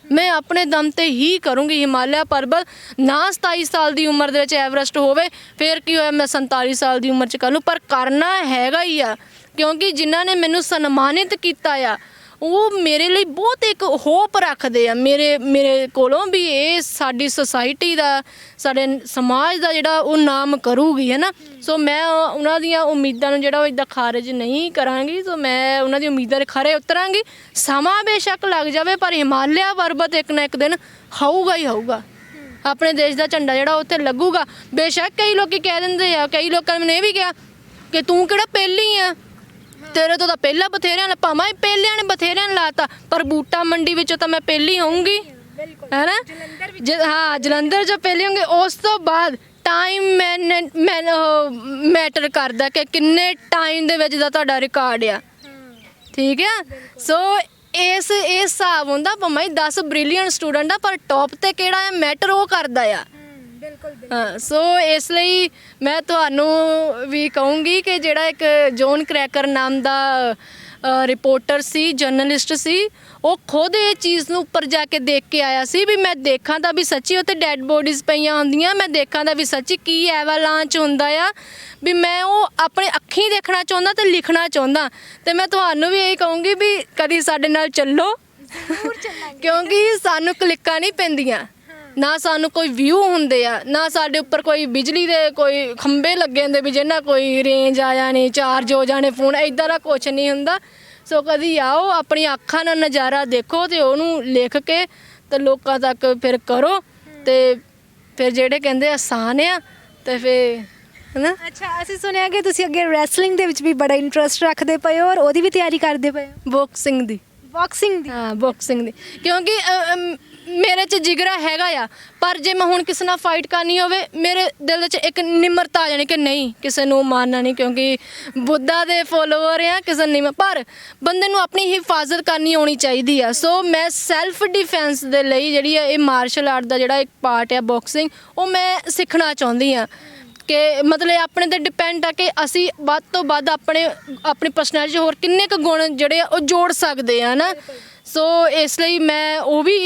ਮੈਂ ਆਪਣੇ ਦਮ 'ਤੇ ਹੀ ਕਰੂੰਗੀ। ਹਿਮਾਲਿਆ ਪਰਬਤ ਨਾ 27 ਸਾਲ ਦੀ ਉਮਰ ਦੇ ਵਿੱਚ ਐਵਰੈਸਟ ਹੋਵੇ, ਫਿਰ ਕੀ ਹੋਇਆ, ਮੈਂ 47 ਸਾਲ ਦੀ ਉਮਰ 'ਚ ਕਰ ਲੂੰ, ਪਰ ਕਰਨਾ ਹੈਗਾ ਹੀ ਆ। ਕਿਉਂਕਿ ਜਿਨ੍ਹਾਂ ਨੇ ਮੈਨੂੰ ਸਨਮਾਨਿਤ ਕੀਤਾ ਆ ਉਹ ਮੇਰੇ ਲਈ ਬਹੁਤ ਇੱਕ ਹੋਪ ਰੱਖਦੇ ਆ ਮੇਰੇ ਕੋਲੋਂ ਵੀ ਇਹ ਸਾਡੀ ਸੁਸਾਇਟੀ ਦਾ, ਸਾਡੇ ਸਮਾਜ ਦਾ ਜਿਹੜਾ ਉਹ ਨਾਮ ਕਰੂਗੀ, ਹੈ ਨਾ। ਸੋ ਮੈਂ ਉਹਨਾਂ ਦੀਆਂ ਉਮੀਦਾਂ ਨੂੰ ਜਿਹੜਾ ਉਹ ਇੱਦਾਂ ਖਾਰਿਜ ਨਹੀਂ ਕਰਾਂਗੀ। ਸੋ ਮੈਂ ਉਹਨਾਂ ਦੀ ਉਮੀਦਾਂ ਦੇ ਖਰੇ ਉਤਰਾਂਗੀ। ਸਮਾਂ ਬੇਸ਼ੱਕ ਲੱਗ ਜਾਵੇ, ਪਰ ਹਿਮਾਲਿਆ ਪਰਬਤ ਇੱਕ ਨਾ ਇੱਕ ਦਿਨ ਹੋਊਗਾ ਹੀ ਹੋਊਗਾ। ਆਪਣੇ ਦੇਸ਼ ਦਾ ਝੰਡਾ ਜਿਹੜਾ ਉੱਥੇ ਲੱਗੂਗਾ। ਬੇਸ਼ੱਕ ਕਈ ਲੋਕ ਕਹਿ ਦਿੰਦੇ ਆ, ਕਈ ਲੋਕਾਂ ਨੇ ਮੈਨੂੰ ਇਹ ਵੀ ਕਿਹਾ ਕਿ ਤੂੰ ਕਿਹੜਾ ਪਹਿਲੀ ਆ, ਤੇਰੇ ਤੋਂ ਤਾਂ ਪਹਿਲਾਂ ਬਥੇਰਿਆਂ ਨੇ, ਭਾਵੇਂ ਪਹਿਲਿਆਂ ਨੇ ਬਥੇਰਿਆਂ ਨੇ ਲਾਤਾ, ਪਰ ਬੂਟਾ ਮੰਡੀ ਵਿੱਚੋਂ ਤਾਂ ਮੈਂ ਪਹਿਲੀ ਹੋਊਂਗੀ, ਹੈ ਨਾ। ਹਾਂ, ਜਲੰਧਰ 'ਚ ਪਹਿਲੀ ਹੋਊਂਗੀ। ਉਸ ਤੋਂ ਬਾਅਦ ਟਾਈਮ ਮੈਟਰ ਕਰਦਾ ਕਿ ਕਿੰਨੇ ਟਾਈਮ ਦੇ ਵਿੱਚ ਦਾ ਤੁਹਾਡਾ ਰਿਕਾਰਡ ਆ, ਠੀਕ ਆ। ਸੋ ਇਸ ਹਿਸਾਬ ਹੁੰਦਾ, ਭਾਵੇਂ 10 ਬ੍ਰਿਲੀਅੰਟ ਸਟੂਡੈਂਟ ਆ, ਪਰ ਟੌਪ 'ਤੇ ਕਿਹੜਾ ਆ ਮੈਟਰ ਉਹ ਕਰਦਾ ਆ। ਹਾਂ, ਸੋ ਇਸ ਲਈ ਮੈਂ ਤੁਹਾਨੂੰ ਵੀ ਕਹੂੰਗੀ ਕਿ ਜਿਹੜਾ ਇੱਕ ਜੌਨ ਕ੍ਰੈਕਰ ਨਾਮ ਦਾ ਰਿਪੋਰਟਰ ਸੀ, ਜਰਨਲਿਸਟ ਸੀ, ਉਹ ਖੁਦ ਇਹ ਚੀਜ਼ ਨੂੰ ਉੱਪਰ ਜਾ ਕੇ ਦੇਖ ਕੇ ਆਇਆ ਸੀ ਵੀ ਮੈਂ ਦੇਖਾਂ ਤਾਂ ਵੀ ਸੱਚੀ ਉੱਥੇ ਡੈਡ ਬੋਡੀਜ਼ ਪਈਆਂ ਹੁੰਦੀਆਂ, ਮੈਂ ਦੇਖਾਂ ਤਾਂ ਵੀ ਸੱਚੀ ਕੀ ਐਵਾਲਾਂਚ ਹੁੰਦਾ ਆ, ਵੀ ਮੈਂ ਉਹ ਆਪਣੇ ਅੱਖੀਂ ਦੇਖਣਾ ਚਾਹੁੰਦਾ ਅਤੇ ਲਿਖਣਾ ਚਾਹੁੰਦਾ। ਅਤੇ ਮੈਂ ਤੁਹਾਨੂੰ ਵੀ ਇਹ ਕਹੂੰਗੀ ਵੀ ਕਦੀ ਸਾਡੇ ਨਾਲ ਚੱਲੋ, ਕਿਉਂਕਿ ਸਾਨੂੰ ਕਲਿੱਕਾਂ ਨਹੀਂ ਪੈਂਦੀਆਂ, ਨਾ ਸਾਨੂੰ ਕੋਈ ਵਿਊ ਹੁੰਦੇ ਆ, ਨਾ ਸਾਡੇ ਉੱਪਰ ਕੋਈ ਬਿਜਲੀ ਦੇ ਕੋਈ ਖੰਭੇ ਲੱਗੇ ਹੁੰਦੇ ਵੀ ਜਿਹਨਾਂ ਕੋਈ ਰੇਂਜ ਆ ਜਾਣੀ, ਚਾਰਜ ਹੋ ਜਾਣੇ ਫੋਨ, ਇੱਦਾਂ ਦਾ ਕੁਛ ਨਹੀਂ ਹੁੰਦਾ। ਸੋ ਕਦੀ ਆਓ, ਆਪਣੀਆਂ ਅੱਖਾਂ ਨਾਲ ਨਜ਼ਾਰਾ ਦੇਖੋ ਅਤੇ ਉਹਨੂੰ ਲਿਖ ਕੇ ਅਤੇ ਲੋਕਾਂ ਤੱਕ ਫਿਰ ਕਰੋ। ਅਤੇ ਫਿਰ ਜਿਹੜੇ ਕਹਿੰਦੇ ਆਸਾਨ ਆ ਅਤੇ ਫਿਰ ਹੈ ਨਾ। ਅੱਛਾ, ਅਸੀਂ ਸੁਣਿਆ ਕਿ ਤੁਸੀਂ ਅੱਗੇ ਰੈਸਲਿੰਗ ਦੇ ਵਿੱਚ ਵੀ ਬੜਾ ਇੰਟਰਸਟ ਰੱਖਦੇ ਪਏ ਹੋ ਔਰ ਉਹਦੀ ਵੀ ਤਿਆਰੀ ਕਰਦੇ ਪਏ ਹੋ। ਬਾਕਸਿੰਗ ਦੀ। ਹਾਂ, ਬਾਕਸਿੰਗ ਦੀ, ਕਿਉਂਕਿ ਮੇਰੇ 'ਚ ਜਿਗਰਾ ਹੈਗਾ ਆ, ਪਰ ਜੇ ਮੈਂ ਹੁਣ ਕਿਸੇ ਨਾਲ ਫਾਈਟ ਕਰਨੀ ਹੋਵੇ ਮੇਰੇ ਦਿਲ ਵਿੱਚ ਇੱਕ ਨਿਮਰਤਾ ਆ ਜਾਣੀ ਕਿ ਨਹੀਂ, ਕਿਸੇ ਨੂੰ ਮਾਰਨਾ ਨਹੀਂ, ਕਿਉਂਕਿ ਬੁੱਧਾ ਦੇ ਫੋਲੋਵਰ ਆ, ਕਿਸੇ ਨਹੀਂ, ਪਰ ਬੰਦੇ ਨੂੰ ਆਪਣੀ ਹਿਫਾਜ਼ਤ ਕਰਨੀ ਆਉਣੀ ਚਾਹੀਦੀ ਆ। ਸੋ ਮੈਂ ਸੈਲਫ ਡਿਫੈਂਸ ਦੇ ਲਈ ਜਿਹੜੀ ਹੈ ਇਹ ਮਾਰਸ਼ਲ ਆਰਟ ਦਾ ਜਿਹੜਾ ਇੱਕ ਪਾਰਟ ਆ ਬਾਕਸਿੰਗ, ਉਹ ਮੈਂ ਸਿੱਖਣਾ ਚਾਹੁੰਦੀ ਹਾਂ ਕਿ ਮਤਲਬ ਆਪਣੇ 'ਤੇ ਡਿਪੈਂਡ ਆ ਕਿ ਅਸੀਂ ਵੱਧ ਤੋਂ ਵੱਧ ਆਪਣੀ ਪਰਸਨੈਲਿਟੀ ਹੋਰ ਕਿੰਨੇ ਕੁ ਗੁਣ ਜਿਹੜੇ ਆ ਉਹ ਜੋੜ ਸਕਦੇ ਆ ਨਾ। ਸੋ ਇਸ ਲਈ ਮੈਂ ਉਹ ਵੀ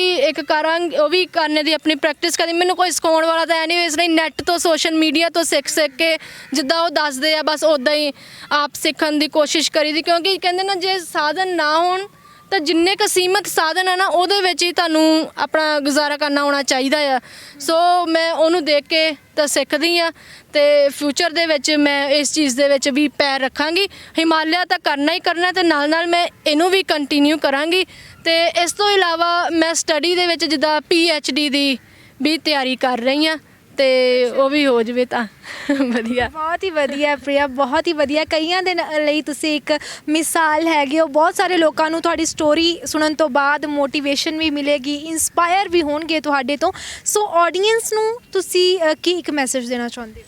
ਉਹ ਵੀ ਕਰਨੇ ਦੀ ਆਪਣੀ ਪ੍ਰੈਕਟਿਸ ਕਰਦੀ। ਮੈਨੂੰ ਕੋਈ ਸਿਖਾਉਣ ਵਾਲਾ ਤਾਂ ਹੈ ਨਹੀਂ, ਇਸ ਲਈ ਨੈੱਟ ਤੋਂ, ਸੋਸ਼ਲ ਮੀਡੀਆ ਤੋਂ ਸਿੱਖ ਕੇ ਜਿੱਦਾਂ ਉਹ ਦੱਸਦੇ ਆ ਬਸ ਉੱਦਾਂ ਹੀ ਆਪ ਸਿੱਖਣ ਦੀ ਕੋਸ਼ਿਸ਼ ਕਰੀ ਦੀ, ਕਿਉਂਕਿ ਕਹਿੰਦੇ ਨਾ ਜੇ ਸਾਧਨ ਨਾ ਹੋਣ ਤਾਂ ਜਿੰਨੇ ਕੁ ਸੀਮਤ ਸਾਧਨ ਆ ਨਾ ਉਹਦੇ ਵਿੱਚ ਹੀ ਤੁਹਾਨੂੰ ਆਪਣਾ ਗੁਜ਼ਾਰਾ ਕਰਨਾ ਆਉਣਾ ਚਾਹੀਦਾ ਆ। ਸੋ ਮੈਂ ਉਹਨੂੰ ਦੇਖ ਕੇ ਤਾਂ ਸਿੱਖਦੀ ਆ ਤੇ ਫਿਊਚਰ ਦੇ ਵਿੱਚ ਮੈਂ ਇਸ ਚੀਜ਼ ਦੇ ਵਿੱਚ ਵੀ ਪੈਰ ਰੱਖਾਂਗੀ। ਹਿਮਾਲਿਆ ਤਾਂ ਕਰਨਾ ਹੀ ਕਰਨਾ ਤੇ ਨਾਲ ਨਾਲ ਮੈਂ ਇਹਨੂੰ ਵੀ ਕੰਟੀਨਿਊ ਕਰਾਂਗੀ। ਤੇ ਇਸ ਤੋਂ ਇਲਾਵਾ ਮੈਂ ਸਟੱਡੀ ਦੇ ਵਿੱਚ ਜਿੱਦਾਂ PhD ਦੀ ਵੀ ਤਿਆਰੀ ਕਰ ਰਹੀ ਹਾਂ ਤੇ ਉਹ ਵੀ ਹੋ ਜਵੇ ਤਾਂ ਵਧੀਆ। ਬਹੁਤ ਹੀ ਵਧੀਆ ਪ੍ਰਿਆ, ਬਹੁਤ ਹੀ ਵਧੀਆ। ਕਈਆਂ ਦੇ ਲਈ ਤੁਸੀਂ ਇੱਕ ਮਿਸਾਲ ਹੈਗੇ ਹੋ। ਬਹੁਤ ਸਾਰੇ ਲੋਕਾਂ ਨੂੰ ਤੁਹਾਡੀ ਸਟੋਰੀ ਸੁਣਨ ਤੋਂ ਬਾਅਦ ਮੋਟੀਵੇਸ਼ਨ ਵੀ ਮਿਲੇਗੀ, ਇੰਸਪਾਇਰ ਵੀ ਹੋਣਗੇ ਤੁਹਾਡੇ ਤੋਂ। ਸੋ ਆਡੀਅנס ਨੂੰ ਤੁਸੀਂ ਕੀ ਇੱਕ ਮੈਸੇਜ ਦੇਣਾ ਚਾਹੁੰਦੇ ਹੋ?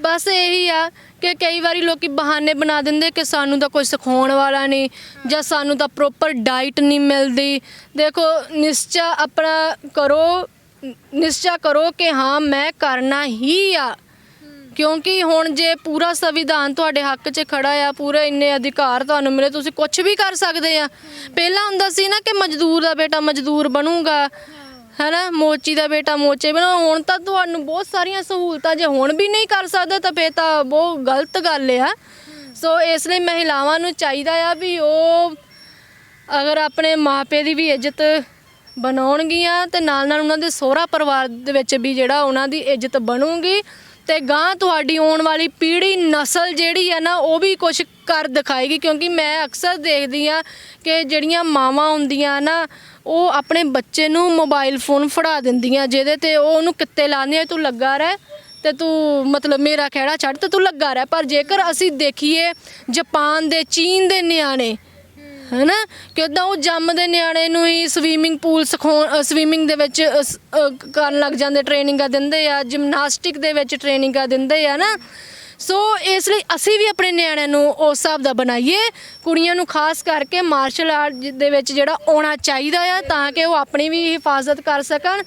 ਬਸ ਇਹੀ ਆ ਕਿ ਕਈ ਵਾਰੀ ਲੋਕੀ ਬਹਾਨੇ ਬਣਾ ਦਿੰਦੇ ਕਿ ਸਾਨੂੰ ਤਾਂ ਕੋਈ ਸਿਖਾਉਣ ਵਾਲਾ ਨਹੀਂ ਜਾਂ ਸਾਨੂੰ ਤਾਂ ਪ੍ਰੋਪਰ ਡਾਈਟ ਨਹੀਂ ਮਿਲਦੀ। ਦੇਖੋ ਨਿਸ਼ਚਾ ਆਪਣਾ ਕਰੋ, ਨਿਸ਼ਚਾ ਕਰੋ ਕਿ ਹਾਂ ਮੈਂ ਕਰਨਾ ਹੀ ਆ, ਕਿਉਂਕਿ ਹੁਣ ਜੇ ਪੂਰਾ ਸੰਵਿਧਾਨ ਤੁਹਾਡੇ ਹੱਕ 'ਚ ਖੜਾ ਆ, ਪੂਰੇ ਇੰਨੇ ਅਧਿਕਾਰ ਤੁਹਾਨੂੰ ਮਿਲੇ, ਤੁਸੀਂ ਕੁਝ ਵੀ ਕਰ ਸਕਦੇ ਆ। ਪਹਿਲਾਂ ਹੁੰਦਾ ਸੀ ਨਾ ਕਿ ਮਜ਼ਦੂਰ ਦਾ ਬੇਟਾ ਮਜ਼ਦੂਰ ਬਣੂਗਾ, ਹੈ ਨਾ, ਮੋਚੀ ਦਾ ਬੇਟਾ ਮੋਚੇ ਬਣਾ। ਹੁਣ ਤਾਂ ਤੁਹਾਨੂੰ ਬਹੁਤ ਸਾਰੀਆਂ ਸਹੂਲਤਾਂ, ਜੇ ਹੁਣ ਵੀ ਨਹੀਂ ਕਰ ਸਕਦੇ ਤਾਂ ਫਿਰ ਤਾਂ ਬਹੁਤ ਗਲਤ ਗੱਲ ਆ। ਸੋ ਇਸ ਲਈ ਮਹਿਲਾਵਾਂ ਨੂੰ ਚਾਹੀਦਾ ਆ ਵੀ ਉਹ ਅਗਰ ਆਪਣੇ ਮਾਪੇ ਦੀ ਵੀ ਇੱਜ਼ਤ ਬਣਾਉਣਗੀਆਂ ਤੇ ਨਾਲ ਨਾਲ ਉਹਨਾਂ ਦੇ ਸਹੁਰਾ ਪਰਿਵਾਰ ਦੇ ਵਿੱਚ ਵੀ ਜਿਹੜਾ ਉਹਨਾਂ ਦੀ ਇੱਜ਼ਤ ਬਣੂਗੀ ਤੇ ਗਾਂ ਤੁਹਾਡੀ ਆਉਣ ਵਾਲੀ ਪੀੜ੍ਹੀ ਨਸਲ ਜਿਹੜੀ ਹੈ ਨਾ ਉਹ ਵੀ ਕੁਝ ਕਰ ਦਿਖਾਏਗੀ। ਕਿਉਂਕਿ ਮੈਂ ਅਕਸਰ ਦੇਖਦੀ ਹਾਂ ਕਿ ਜਿਹੜੀਆਂ ਮਾਵਾਂ ਹੁੰਦੀਆਂ ਨਾ ਉਹ ਆਪਣੇ ਬੱਚੇ ਨੂੰ ਮੋਬਾਈਲ ਫੋਨ ਫੜਾ ਦਿੰਦੀਆਂ, ਜਿਹਦੇ ਤੇ ਉਹ ਉਹਨੂੰ ਕਿੱਤੇ ਲਾਉਂਦੀਆਂ ਤੂੰ ਲੱਗਾ ਰਹਿ ਤੇ ਤੂੰ ਮਤਲਬ ਮੇਰਾ ਖਹਿੜਾ ਛੱਡ ਤੇ ਤੂੰ ਲੱਗਾ ਰਹਿ। ਪਰ ਜੇਕਰ ਅਸੀਂ ਦੇਖੀਏ ਜਾਪਾਨ ਦੇ, ਚੀਨ ਦੇ ਨਿਆਣੇ ਹੈ ਨਾ, ਕਿੱਦਾਂ ਉਹ ਜੰਮਦੇ ਨਿਆਣੇ ਨੂੰ ਹੀ ਸਵੀਮਿੰਗ ਪੂਲ ਸਿਖਾਉਣ, ਸਵੀਮਿੰਗ ਦੇ ਵਿੱਚ ਕਰਨ ਲੱਗ ਜਾਂਦੇ, ਟ੍ਰੇਨਿੰਗਾਂ ਦਿੰਦੇ ਆ, ਜਿਮਨਾਸਟਿਕ ਦੇ ਵਿੱਚ ਟ੍ਰੇਨਿੰਗਾਂ ਦਿੰਦੇ ਆ ਨਾ। ਸੋ ਇਸ ਲਈ ਅਸੀਂ ਵੀ ਆਪਣੇ ਨਿਆਣਿਆਂ ਨੂੰ ਉਸ ਹਿਸਾਬ ਦਾ ਬਣਾਈਏ। ਕੁੜੀਆਂ ਨੂੰ ਖਾਸ ਕਰਕੇ ਮਾਰਸ਼ਲ ਆਰਟ ਦੇ ਵਿੱਚ ਜਿਹੜਾ ਆਉਣਾ ਚਾਹੀਦਾ ਆ ਤਾਂ ਕਿ ਉਹ ਆਪਣੀ ਵੀ ਹਿਫਾਜ਼ਤ ਕਰ ਸਕਣ।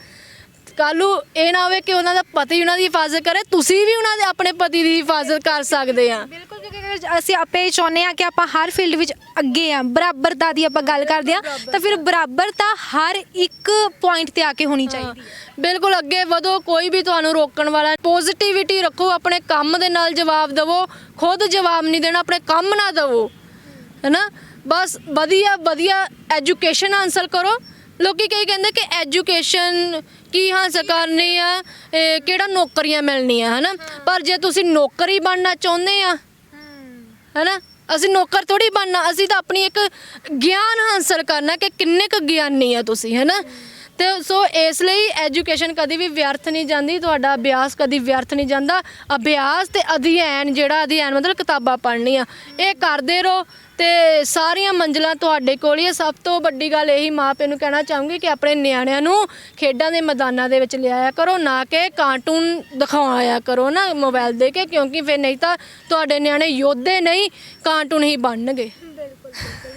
ਕੱਲ੍ਹ ਨੂੰ ਇਹ ਨਾ ਹੋਵੇ ਕਿ ਉਹਨਾਂ ਦਾ ਪਤੀ ਉਹਨਾਂ ਦੀ ਹਿਫਾਜ਼ਤ ਕਰੇ, ਤੁਸੀਂ ਵੀ ਉਹਨਾਂ ਦੇ ਆਪਣੇ ਪਤੀ ਦੀ ਹਿਫਾਜ਼ਤ ਕਰ ਸਕਦੇ ਆ। ਬਿਲਕੁਲ, ਕਿਉਂਕਿ ਅਸੀਂ ਆਪੇ ਚਾਹੁੰਦੇ ਹਾਂ ਕਿ ਆਪਾਂ ਹਰ ਫੀਲਡ ਵਿੱਚ ਅੱਗੇ ਆ। ਬਰਾਬਰਤਾ ਦੀ ਆਪਾਂ ਗੱਲ ਕਰਦੇ ਹਾਂ ਤਾਂ ਫਿਰ ਬਰਾਬਰਤਾ ਹਰ ਇੱਕ ਪੁਆਇੰਟ ਤੇ ਆ ਕੇ ਹੋਣੀ ਚਾਹੀਦੀ ਹੈ। ਬਿਲਕੁਲ ਅੱਗੇ ਵਧੋ, ਕੋਈ ਵੀ ਤੁਹਾਨੂੰ ਰੋਕਣ ਵਾਲਾ। ਪੋਜ਼ਿਟਿਵਿਟੀ ਰੱਖੋ, ਆਪਣੇ ਕੰਮ ਦੇ ਨਾਲ ਜਵਾਬ ਦੇਵੋ, ਖੁਦ ਜਵਾਬ ਨਹੀਂ ਦੇਣਾ, ਆਪਣੇ ਕੰਮ ਨਾ ਦੇਵੋ, ਹੈ ਨਾ। ਬਸ ਵਧੀਆ ਵਧੀਆ ਐਜੂਕੇਸ਼ਨ ਹਾਸਲ ਕਰੋ। ਲੋਕੀ ਕਈ ਕਹਿੰਦੇ ਕਿ ਐਜੂਕੇਸ਼ਨ ਕੀ ਹਾਸਲ ਕਰਨੀ ਆ, ਕਿਹੜਾ ਨੌਕਰੀਆਂ ਮਿਲਣੀਆਂ, ਹੈ ਨਾ। ਪਰ ਜੇ ਤੁਸੀਂ ਨੌਕਰੀ ਬਣਨਾ ਚਾਹੁੰਦੇ ਆ, ਹੈ ਨਾ, ਅਸੀਂ ਨੌਕਰ ਥੋੜ੍ਹੀ ਬਣਨਾ, ਅਸੀਂ ਤਾਂ ਆਪਣੀ ਇੱਕ ਗਿਆਨ ਹਾਸਲ ਕਰਨਾ ਕਿ ਕਿੰਨੇ ਕੁ ਗਿਆਨੀ ਆ ਤੁਸੀਂ, ਹੈ ਨਾ। ਤੇ ਸੋ ਇਸ ਲਈ ਐਜੂਕੇਸ਼ਨ ਕਦੀ ਵੀ ਵਿਅਰਥ ਨਹੀਂ ਜਾਂਦੀ, ਤੁਹਾਡਾ ਅਭਿਆਸ ਕਦੀ ਵਿਅਰਥ ਨਹੀਂ ਜਾਂਦਾ। ਅਭਿਆਸ ਤੇ ਅਧਿਐਨ, ਜਿਹੜਾ ਅਧਿਐਨ ਮਤਲਬ ਕਿਤਾਬਾਂ ਪੜ੍ਹਨੀਆਂ, ਇਹ ਕਰਦੇ ਰਹੋ ਤੇ ਸਾਰੀਆਂ ਮੰਜ਼ਿਲਾਂ ਤੁਹਾਡੇ ਕੋਲ ਹੀ ਹੈ। ਸਭ ਤੋਂ ਵੱਡੀ ਗੱਲ ਇਹੀ ਮਾਪੇ ਨੂੰ ਕਹਿਣਾ ਚਾਹੂੰਗੀ ਕਿ ਆਪਣੇ ਨਿਆਣਿਆਂ ਨੂੰ ਖੇਡਾਂ ਦੇ ਮੈਦਾਨਾਂ ਦੇ ਵਿੱਚ ਲਿਆਇਆ ਕਰੋ, ਨਾ ਕਿ ਕਾਰਟੂਨ ਦਿਖਾਇਆ ਕਰੋ ਨਾ ਮੋਬਾਈਲ ਦੇ ਕੇ, ਕਿਉਂਕਿ ਫਿਰ ਨਹੀਂ ਤਾਂ ਤੁਹਾਡੇ ਨਿਆਣੇ ਯੋਧੇ ਨਹੀਂ ਕਾਰਟੂਨ ਹੀ ਬਣਨਗੇ।